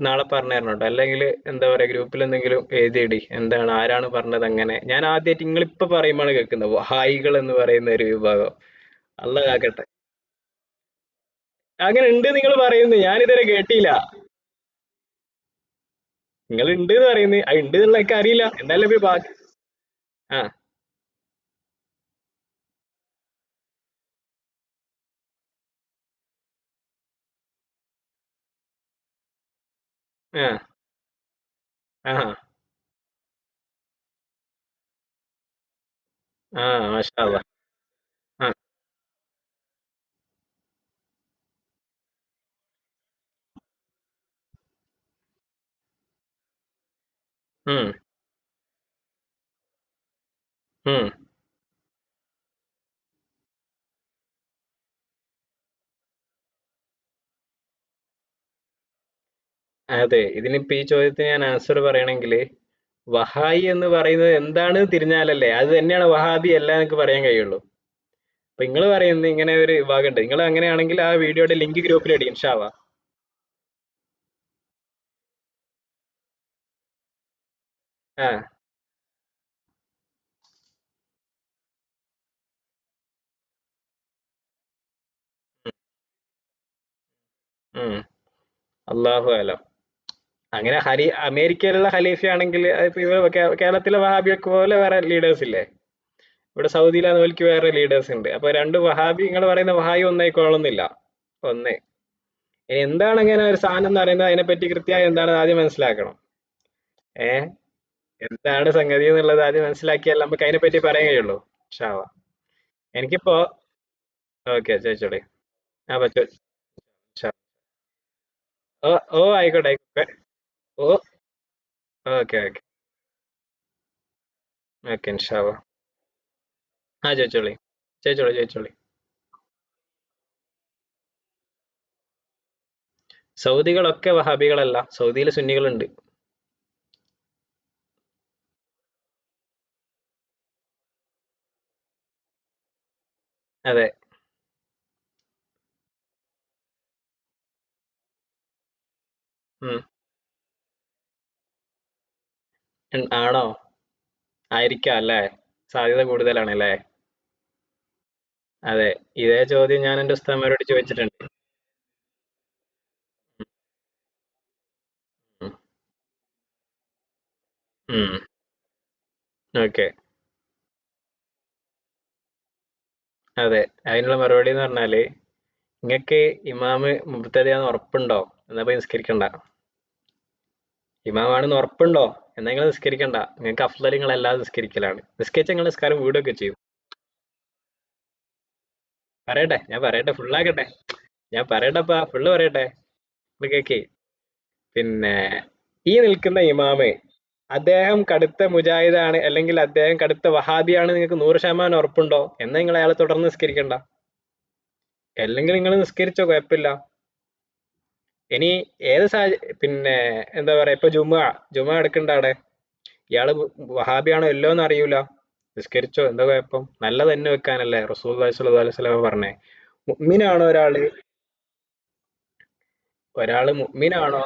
നാളെ പറഞ്ഞു തരണം കേട്ടോ. അല്ലെങ്കിൽ എന്താ പറയാ, ഗ്രൂപ്പിൽ എന്തെങ്കിലും എഴുതിയിടി, എന്താണ് ആരാണ് പറഞ്ഞത് അങ്ങനെ. ഞാൻ ആദ്യമായിട്ട് നിങ്ങളിപ്പോ പറയുമ്പോഴാണ് കേൾക്കുന്നത് വഹായികൾ എന്ന് പറയുന്ന ഒരു വിഭാഗം. അല്ല കാക്കട്ടെ. അങ്ങനെ ഉണ്ട് നിങ്ങൾ പറയുന്നു, ഞാൻ ഇതുവരെ കേട്ടില്ല. നിങ്ങൾ ഉണ്ട് എന്ന് പറയുന്നത്, ആ ഉണ്ട് എന്നുള്ള എനിക്ക് അറിയില്ല. എന്തായാലും ഇപ്പൊ ബാക്കി. ആ ആ ആ ആ മാഷാ അല്ലാ. ആ ഉം ഉം അതെ. ഇതിനിപ്പോ ഈ ചോദ്യത്തിന് ഞാൻ ആൻസർ പറയണമെങ്കിൽ, വഹായി എന്ന് പറയുന്നത് എന്താണ് തിരിഞ്ഞാലല്ലേ അത് തന്നെയാണ് വഹാബി അല്ല എനിക്ക് പറയാൻ കഴിയുള്ളൂ. അപ്പൊ നിങ്ങൾ പറയുന്നത് ഇങ്ങനെ ഒരു വിഭാഗമുണ്ട്. നിങ്ങൾ അങ്ങനെയാണെങ്കിൽ ആ വീഡിയോയുടെ ലിങ്ക് ഗ്രൂപ്പിൽ ഇടി, ഇൻഷാ അള്ളാ. ആ ഉം അള്ളാഹു അലം. അങ്ങനെ അമേരിക്കയിലുള്ള ഖലീഫയാണെങ്കിൽ അതിപ്പോ കേരളത്തിലെ വഹാബിയൊക്കെ പോലെ വേറെ ലീഡേഴ്സ് ഇല്ലേ? ഇവിടെ സൗദിയിലെ ഓൽക്ക് വേറെ ലീഡേഴ്സ് ഉണ്ട്. അപ്പൊ രണ്ട് വഹാബി, നിങ്ങൾ പറയുന്ന വഹാബി ഒന്നായിക്കോളുന്നില്ല. ഒന്ന് ഇനി എന്താണ് അങ്ങനെ ഒരു സാധനം എന്ന് പറയുന്നത്, അതിനെപ്പറ്റി കൃത്യമായി എന്താണ് ആദ്യം മനസ്സിലാക്കണം. ഏഹ് എന്താണ് സംഗതി എന്നുള്ളത് ആദ്യം മനസ്സിലാക്കിയാൽ നമുക്ക് അതിനെപ്പറ്റി പറയാൻ കഴിയുള്ളൂ. ഷാവ എനിക്കിപ്പോ ഓക്കെ ചോദിച്ചോളെ. ആ പറ്റൂ. ഷാ. ഓ ഓ ആയിക്കോട്ടെ ആയിക്കോട്ടെ. ഓ ഓക്കെ ഓക്കെ ഓക്കെ ഇൻഷാ അള്ളാ. ആ ചോദിച്ചോളി, ചോദിച്ചോളി. സൗദികളൊക്കെ വഹാബികളല്ല, സൗദിയിൽ സുന്നികളുണ്ട്. അതെ. ഉം ആണോ? ആയിരിക്കാം അല്ലേ? സാധ്യത കൂടുതലാണ് അല്ലേ? അതെ. ഇതേ ചോദ്യം ഞാൻ എന്റെ ഉസ്താദ്മാരോട് ചോദിച്ചിട്ടുണ്ട്. ഉം ഉം ഓക്കെ. അതെ. അതിനുള്ള മറുപടി എന്ന് പറഞ്ഞാല്, നിങ്ങക്ക് ഇമാമ് മുബ്തദിയാന്ന് ഉറപ്പുണ്ടോ? എന്നാ പോയി നിസ്കരിക്കണ്ട. ഇമാമാണെന്ന് ഉറപ്പുണ്ടോ? എന്നാ നിങ്ങൾ നിസ്കരിക്കണ്ട. നിങ്ങൾക്ക് അഫ്ളല് നിങ്ങൾ അല്ലാതെ നിസ്കരിക്കലാണ്. നിസ്കരിച്ച നിങ്ങൾ നിസ്കാരം വീടൊക്കെ ചെയ്യും. പറയട്ടെ, ഞാൻ പറയട്ടെ, ഫുള്ളാക്കട്ടെ. ഞാൻ പറയട്ടെപ്പാ, ഫുള്ള് പറയട്ടെ. ഇത് കേക്ക്. പിന്നെ ഈ നിൽക്കുന്ന ഇമാമ്, അദ്ദേഹം കടുത്ത മുജാഹിദാണ് അല്ലെങ്കിൽ അദ്ദേഹം കടുത്ത വഹാബിയാണ് നിങ്ങൾക്ക് 100% ഉറപ്പുണ്ടോ? എന്നാ നിങ്ങൾ അയാളെ തുടർന്ന് നിസ്കരിക്കണ്ട. അല്ലെങ്കിൽ നിങ്ങൾ നിസ്കരിച്ചോ, കുഴപ്പമില്ല. ഇനി ഏത് പിന്നെ എന്താ പറയാ, ഇപ്പൊ ജുമ എടുക്കണ്ട അവിടെ, ഇയാള് വഹാബിയാണോ എല്ലോന്ന് അറിയൂല, നിസ്കരിച്ചോ, എന്താ കുഴപ്പം? നല്ലത് തന്നെ വെക്കാനല്ലേ റസൂലുള്ളാഹി സ്വല്ലല്ലാഹു അലൈഹി വസല്ലം പറഞ്ഞേ. മുഅ്മിനാണോ ഒരാള് മുഅ്മിനാണോ?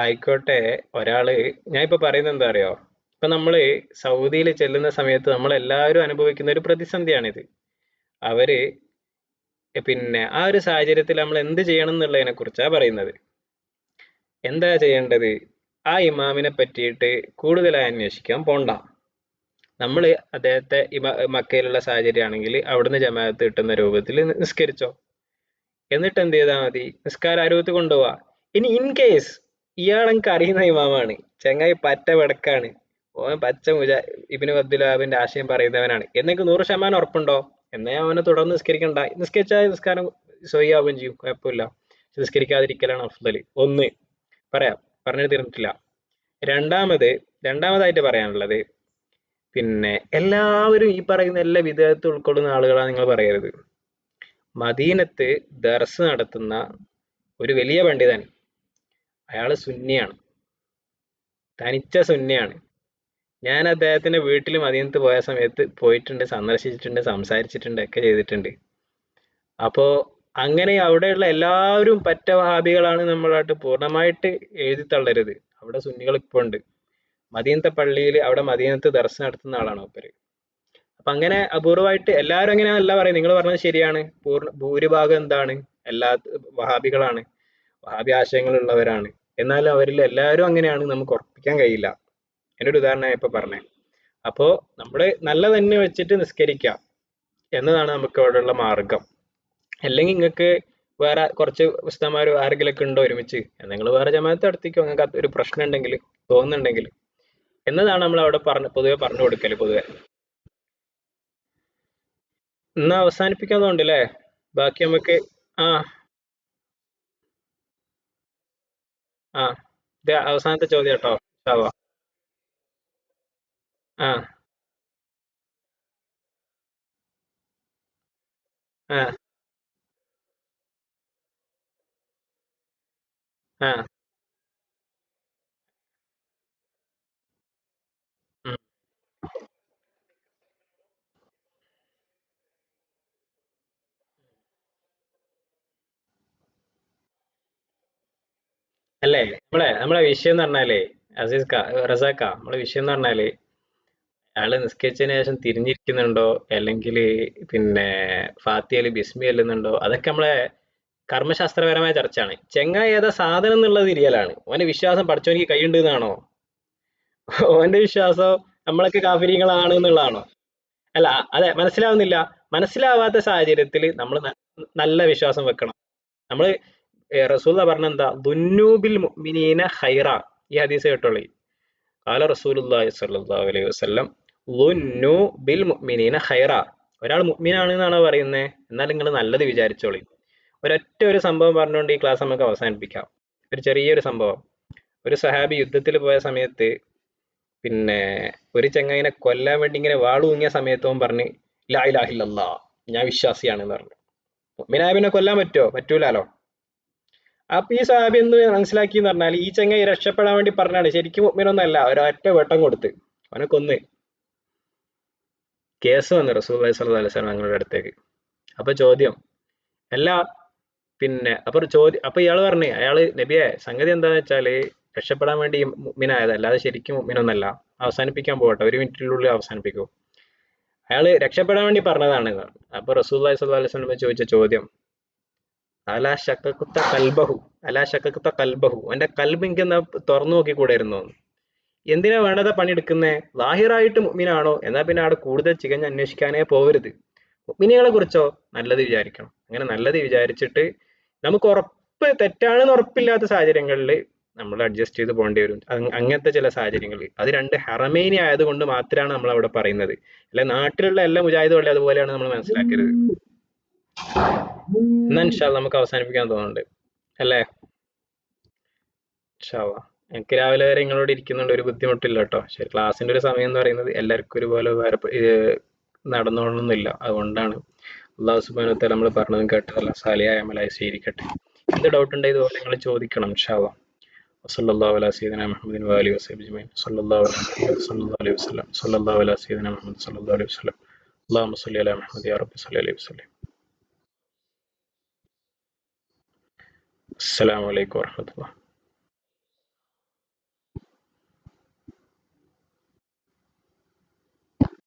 ആയിക്കോട്ടെ. ഒരാള്, ഞാൻ ഇപ്പൊ പറയുന്നത് എന്താ അറിയോ, ഇപ്പൊ നമ്മള് സൗദിയിൽ ചെല്ലുന്ന സമയത്ത് നമ്മൾ എല്ലാവരും അനുഭവിക്കുന്ന ഒരു പ്രതിസന്ധിയാണിത്. അവര് പിന്നെ ആ ഒരു സാഹചര്യത്തിൽ നമ്മൾ എന്ത് ചെയ്യണം എന്നുള്ളതിനെ കുറിച്ചാണ് പറയുന്നത്. എന്താ ചെയ്യേണ്ടത്? ആ ഇമാമിനെ പറ്റിയിട്ട് കൂടുതലായി അന്വേഷിക്കാൻ പോണ്ട. നമ്മൾ അദ്ദേഹത്തെ മക്കയിലുള്ള സാഹചര്യമാണെങ്കിൽ അവിടുന്ന് ജമാഅത്ത് കിട്ടുന്ന രൂപത്തിൽ നിസ്കരിച്ചോ. എന്നിട്ട് എന്ത് ചെയ്താൽ മതി? നിസ്കാര അരൂപത്ത് കൊണ്ടുപോവാ. ഇനി ഇൻ കേസ് ഇയാളെനിക്ക് അറിയുന്ന ഇമാമാണ്, ചെങ്ങായി പറ്റ വെടക്കാണ്, ഓൻ പച്ച ഇബ്നു അബ്ദുൽ ആശയം പറയുന്നവനാണ്, എന്നൊക്കെ 100% ഉറപ്പുണ്ടോ? എന്നേ അവനെ തുടർന്ന് നിസ്കരിക്കണ്ട. നിസ്കരിച്ചാൽ നിസ്കാരം സ്വയ്യാവുകയും ചെയ്യും, കുഴപ്പമില്ല. നിസ്കരിക്കാതിരിക്കലാണ് അഫ്ദൽ. ഒന്ന് പറയാം, പറഞ്ഞു തീർന്നിട്ടില്ല. രണ്ടാമതായിട്ട് പറയാനുള്ളത്, പിന്നെ എല്ലാവരും ഈ പറയുന്ന എല്ലാ വിധേയത്വം ഉൾക്കൊള്ളുന്ന ആളുകളാണ് നിങ്ങൾ പറയരുത്. മദീനത്ത് ദർസ് നടത്തുന്ന ഒരു വലിയ പണ്ഡിതൻ, അയാള് സുന്നിയാണ്, തനിച്ച സുന്നിയാണ്. ഞാൻ അദ്ദേഹത്തിന്റെ വീട്ടിൽ മദീനത്ത് പോയ സമയത്ത് പോയിട്ടുണ്ട്, സന്ദർശിച്ചിട്ടുണ്ട്, സംസാരിച്ചിട്ടുണ്ട്, ഒക്കെ ചെയ്തിട്ടുണ്ട്. അപ്പോ അങ്ങനെ അവിടെയുള്ള എല്ലാവരും പറ്റ വഹാബികളാണ് നമ്മളായിട്ട് പൂർണ്ണമായിട്ട് എഴുതി തള്ളരുത്. അവിടെ സുന്നികൾ ഇപ്പോൾ ഉണ്ട്. മദീനത്തെ പള്ളിയിൽ അവിടെ മദീനത്ത് ദർസ് നടത്തുന്ന ആളാണ് മൂപ്പര്. അപ്പൊ അങ്ങനെ അപൂർവമായിട്ട് എല്ലാവരും അങ്ങനെയല്ല പറയും. നിങ്ങൾ പറഞ്ഞത് ശരിയാണ്. ഭൂരിഭാഗം എന്താണ്? എല്ലാ വഹാബികളാണ്, വഹാബി ആശയങ്ങളുള്ളവരാണ്. എന്നാൽ അവരിൽ എല്ലാവരും അങ്ങനെയാണ് നമുക്ക് ഉറപ്പിക്കാൻ കഴിയില്ല. എൻ്റെ ഒരു ഉദാഹരണം ഇപ്പൊ പറഞ്ഞേ. അപ്പോ നമ്മള് നല്ല തന്നെ വെച്ചിട്ട് നിസ്കരിക്കാം എന്നതാണ് നമുക്ക് അവിടെയുള്ള മാർഗം. അല്ലെങ്കിൽ നിങ്ങൾക്ക് വേറെ കുറച്ച് ഉസ്താമാർ ആരെങ്കിലൊക്കെ ഉണ്ടോ ഒരുമിച്ച്, നിങ്ങൾ വേറെ ജമാഅത്ത് നടത്തിക്കോ, നിങ്ങൾക്ക് ഒരു പ്രശ്നം ഉണ്ടെങ്കിൽ, തോന്നുന്നുണ്ടെങ്കിൽ, എന്നതാണ് നമ്മൾ അവിടെ പൊതുവെ പറഞ്ഞു കൊടുക്കല്. പൊതുവെ ഇന്ന് അവസാനിപ്പിക്കാൻ തോന്നുന്നുണ്ടല്ലേ? ബാക്കി നമുക്ക് ആ ആ ഇത് അവസാനത്തെ ചോദ്യം കേട്ടോ. ഇൻഷാ ആ ആ ആ ഉം. അല്ലേ, നമ്മളെ വിഷയം എന്ന് പറഞ്ഞാലേ, റസാക്ക, നമ്മളെ വിഷയം എന്ന് പറഞ്ഞാല് അയാള് നിസ്കരിച്ചതിന് ശേഷം തിരിഞ്ഞിരിക്കുന്നുണ്ടോ, അല്ലെങ്കിൽ പിന്നെ ഫാത്തിഹയിൽ ബിസ്മി ചെല്ലുന്നുണ്ടോ, അതൊക്കെ നമ്മളെ കർമ്മശാസ്ത്രപരമായ ചർച്ചയാണ്. ചെങ്ങായി ഏതാ സാധനം എന്നുള്ളത് തിരിയലാണ്. ഓന്റെ വിശ്വാസം പഠിച്ചോനിക്ക് കൈയുണ്ട് എന്നാണോ? ഓന്റെ വിശ്വാസം നമ്മളൊക്കെ കാഫിര്യങ്ങളാണ് എന്നുള്ളതാണോ? അല്ല, അതെ, മനസ്സിലാവുന്നില്ല. മനസ്സിലാവാത്ത സാഹചര്യത്തിൽ നമ്മൾ നല്ല വിശ്വാസം വെക്കണം. നമ്മള് റസൂല പറഞ്ഞെന്താ? ദുന്നൂബിൽ മുഅ്മിനീന ഖൈറ. ഈ ഹദീസ് കേട്ടോളി. ഖാല റസൂലുള്ളാഹി സ്വല്ലല്ലാഹു അലൈഹി വസല്ലം ദുന്നു ബിൽ മുഅ്മിനീന ഖൈറ. ഒരാൾ മുഅ്മിനാണ് എന്നാണ് പറയുന്നത്, എന്നാൽ നിങ്ങൾ നല്ലത് വിചാരിച്ചോളി. ഒരു സംഭവം പറഞ്ഞുകൊണ്ട് ഈ ക്ലാസ് നമുക്ക് അവസാനിപ്പിക്കാം. ഒരു ചെറിയൊരു സംഭവം. ഒരു സഹാബി യുദ്ധത്തിൽ പോയ സമയത്ത് പിന്നെ ഒരു ചെങ്ങായിനെ കൊല്ലാൻ വേണ്ടി ഇങ്ങനെ വാളൂങ്ങിയ സമയത്ത് അവൻ പറഞ്ഞ് ലാ ഇലാഹ ഇല്ലല്ലാ, ഞാൻ വിശ്വാസിയാണെന്ന് പറഞ്ഞു. മുഅ്മിനായ പിന്നെ കൊല്ലാൻ പറ്റുമോ? പറ്റൂലാലോ. അപ്പൊ ഈ സഹാബി എന്ന് മനസ്സിലാക്കി എന്ന് പറഞ്ഞാൽ ഈ ചെങ്ങായി രക്ഷപ്പെടാൻ വേണ്ടി പറഞ്ഞാണ്, ശരിക്കും മുഅ്മിനൊന്നല്ല, ഒരൊറ്റ വെട്ടം കൊടുത്ത് അവനെ കൊന്ന്. കേസ് വന്നു റസൂലുള്ളാഹി സ്വല്ലല്ലാഹു അലൈഹി വസല്ലം ഞങ്ങളുടെ അടുത്തേക്ക്. അപ്പൊ ചോദ്യം, എല്ലാ പിന്നെ അപ്പൊ ഇയാള് പറഞ്ഞു, അയാള് നബിയെ സംഗതി എന്താന്ന് വെച്ചാല് രക്ഷപ്പെടാൻ വേണ്ടി മുഅ്മിനായത്, അല്ലാതെ ശരിക്കും മുഅ്മിനൊന്നല്ല. അവസാനിപ്പിക്കാൻ പോകട്ടെ, ഒരു മിനിറ്റിനുള്ളിൽ അവസാനിപ്പിക്കൂ. അയാള് രക്ഷപ്പെടാൻ വേണ്ടി പറഞ്ഞതാണ് എന്ന് പറഞ്ഞു. അപ്പൊ റസൂലുള്ളാഹി സ്വല്ലല്ലാഹു അലൈഹി വസല്ലം ചോദിച്ച ചോദ്യം, അലാ ശക്കക്കുത്ത കൽബഹു, അലാ ശക്കക്കുത്ത കൽബഹു, അവന്റെ കൽബ് എനിക്ക് എന്നാ തുറന്നു നോക്കിക്കൂടായിരുന്നോ? എന്തിനാ വേണ്ടതാ പണിയെടുക്കുന്നേ? ലാഹിറായിട്ട് മുഅ്മിനാണോ? എന്നാ പിന്നെ അവിടെ കൂടുതൽ ചികഞ്ഞ് അന്വേഷിക്കാനേ പോകരുത്. മുഅ്മിനീങ്ങളെ കുറിച്ചോ നല്ലത് വിചാരിക്കണം. അങ്ങനെ നല്ലത് വിചാരിച്ചിട്ട് നമുക്ക് തെറ്റാണെന്ന് ഉറപ്പില്ലാത്ത സാഹചര്യങ്ങളിൽ നമ്മൾ അഡ്ജസ്റ്റ് ചെയ്ത് പോകേണ്ടി വരും. അങ്ങനത്തെ ചില സാഹചര്യങ്ങളിൽ അത് രണ്ട് ഹറമേനി ആയതുകൊണ്ട് മാത്രമാണ് നമ്മൾ അവിടെ പറയുന്നത്. അല്ലെ നാട്ടിലുള്ള എല്ലാ മുജാഹിദും ഉള്ളത് അതുപോലെയാണ് നമ്മൾ മനസ്സിലാക്കരുത്. എന്നാ ഇൻഷാ അല്ലാഹ് നമുക്ക് അവസാനിപ്പിക്കാൻ തോന്നുന്നുണ്ട്. അല്ലേ? ഇൻഷാ അള്ളാ. എനിക്ക് രാവിലെ വരെ നിങ്ങളോട് ഇരിക്കുന്നുണ്ട്, ഒരു ബുദ്ധിമുട്ടില്ല കേട്ടോ. പക്ഷെ ക്ലാസ്സിന്റെ ഒരു സമയം എന്ന് പറയുന്നത് എല്ലാവർക്കും ഒരുപോലെ നടന്നോളണമെന്നില്ല. അതുകൊണ്ടാണ്. അള്ളാഹു സുബ്ഹാനഹു വ തആല നമ്മൾ പറഞ്ഞതും കേട്ടതല്ല സാലിഹായ അമലായി സ്വീകരിക്കട്ടെ. എന്ത് ഡൗട്ട് ഉണ്ടെങ്കിൽ ഇതുപോലെ നിങ്ങൾ ചോദിക്കണം ഇൻഷാ അള്ളാ. വസല്ലല്ലാഹു അലാ സയ്യിദിനാ മുഹമ്മദിൻ വആലിഹി വസഹ്ബിഹി അജ്മഈൻ. സല്ലല്ലാഹു അലാ മുഹമ്മദ് സല്ലല്ലാഹു അലൈഹി വസല്ലം. സല്ലല്ലാഹു അലാ സയ്യിദിനാ മുഹമ്മദ് സല്ലല്ലാഹു അലൈഹി വസല്ലം. അല്ലാഹുമ്മ സ്വല്ലി അലാ മുഹമ്മദ് യാ റബ്ബി സ്വല്ലി അലൈഹി വസല്ലം. അസ്സലാമു അലൈക്കും വറഹ്മത്തുള്ളാഹി.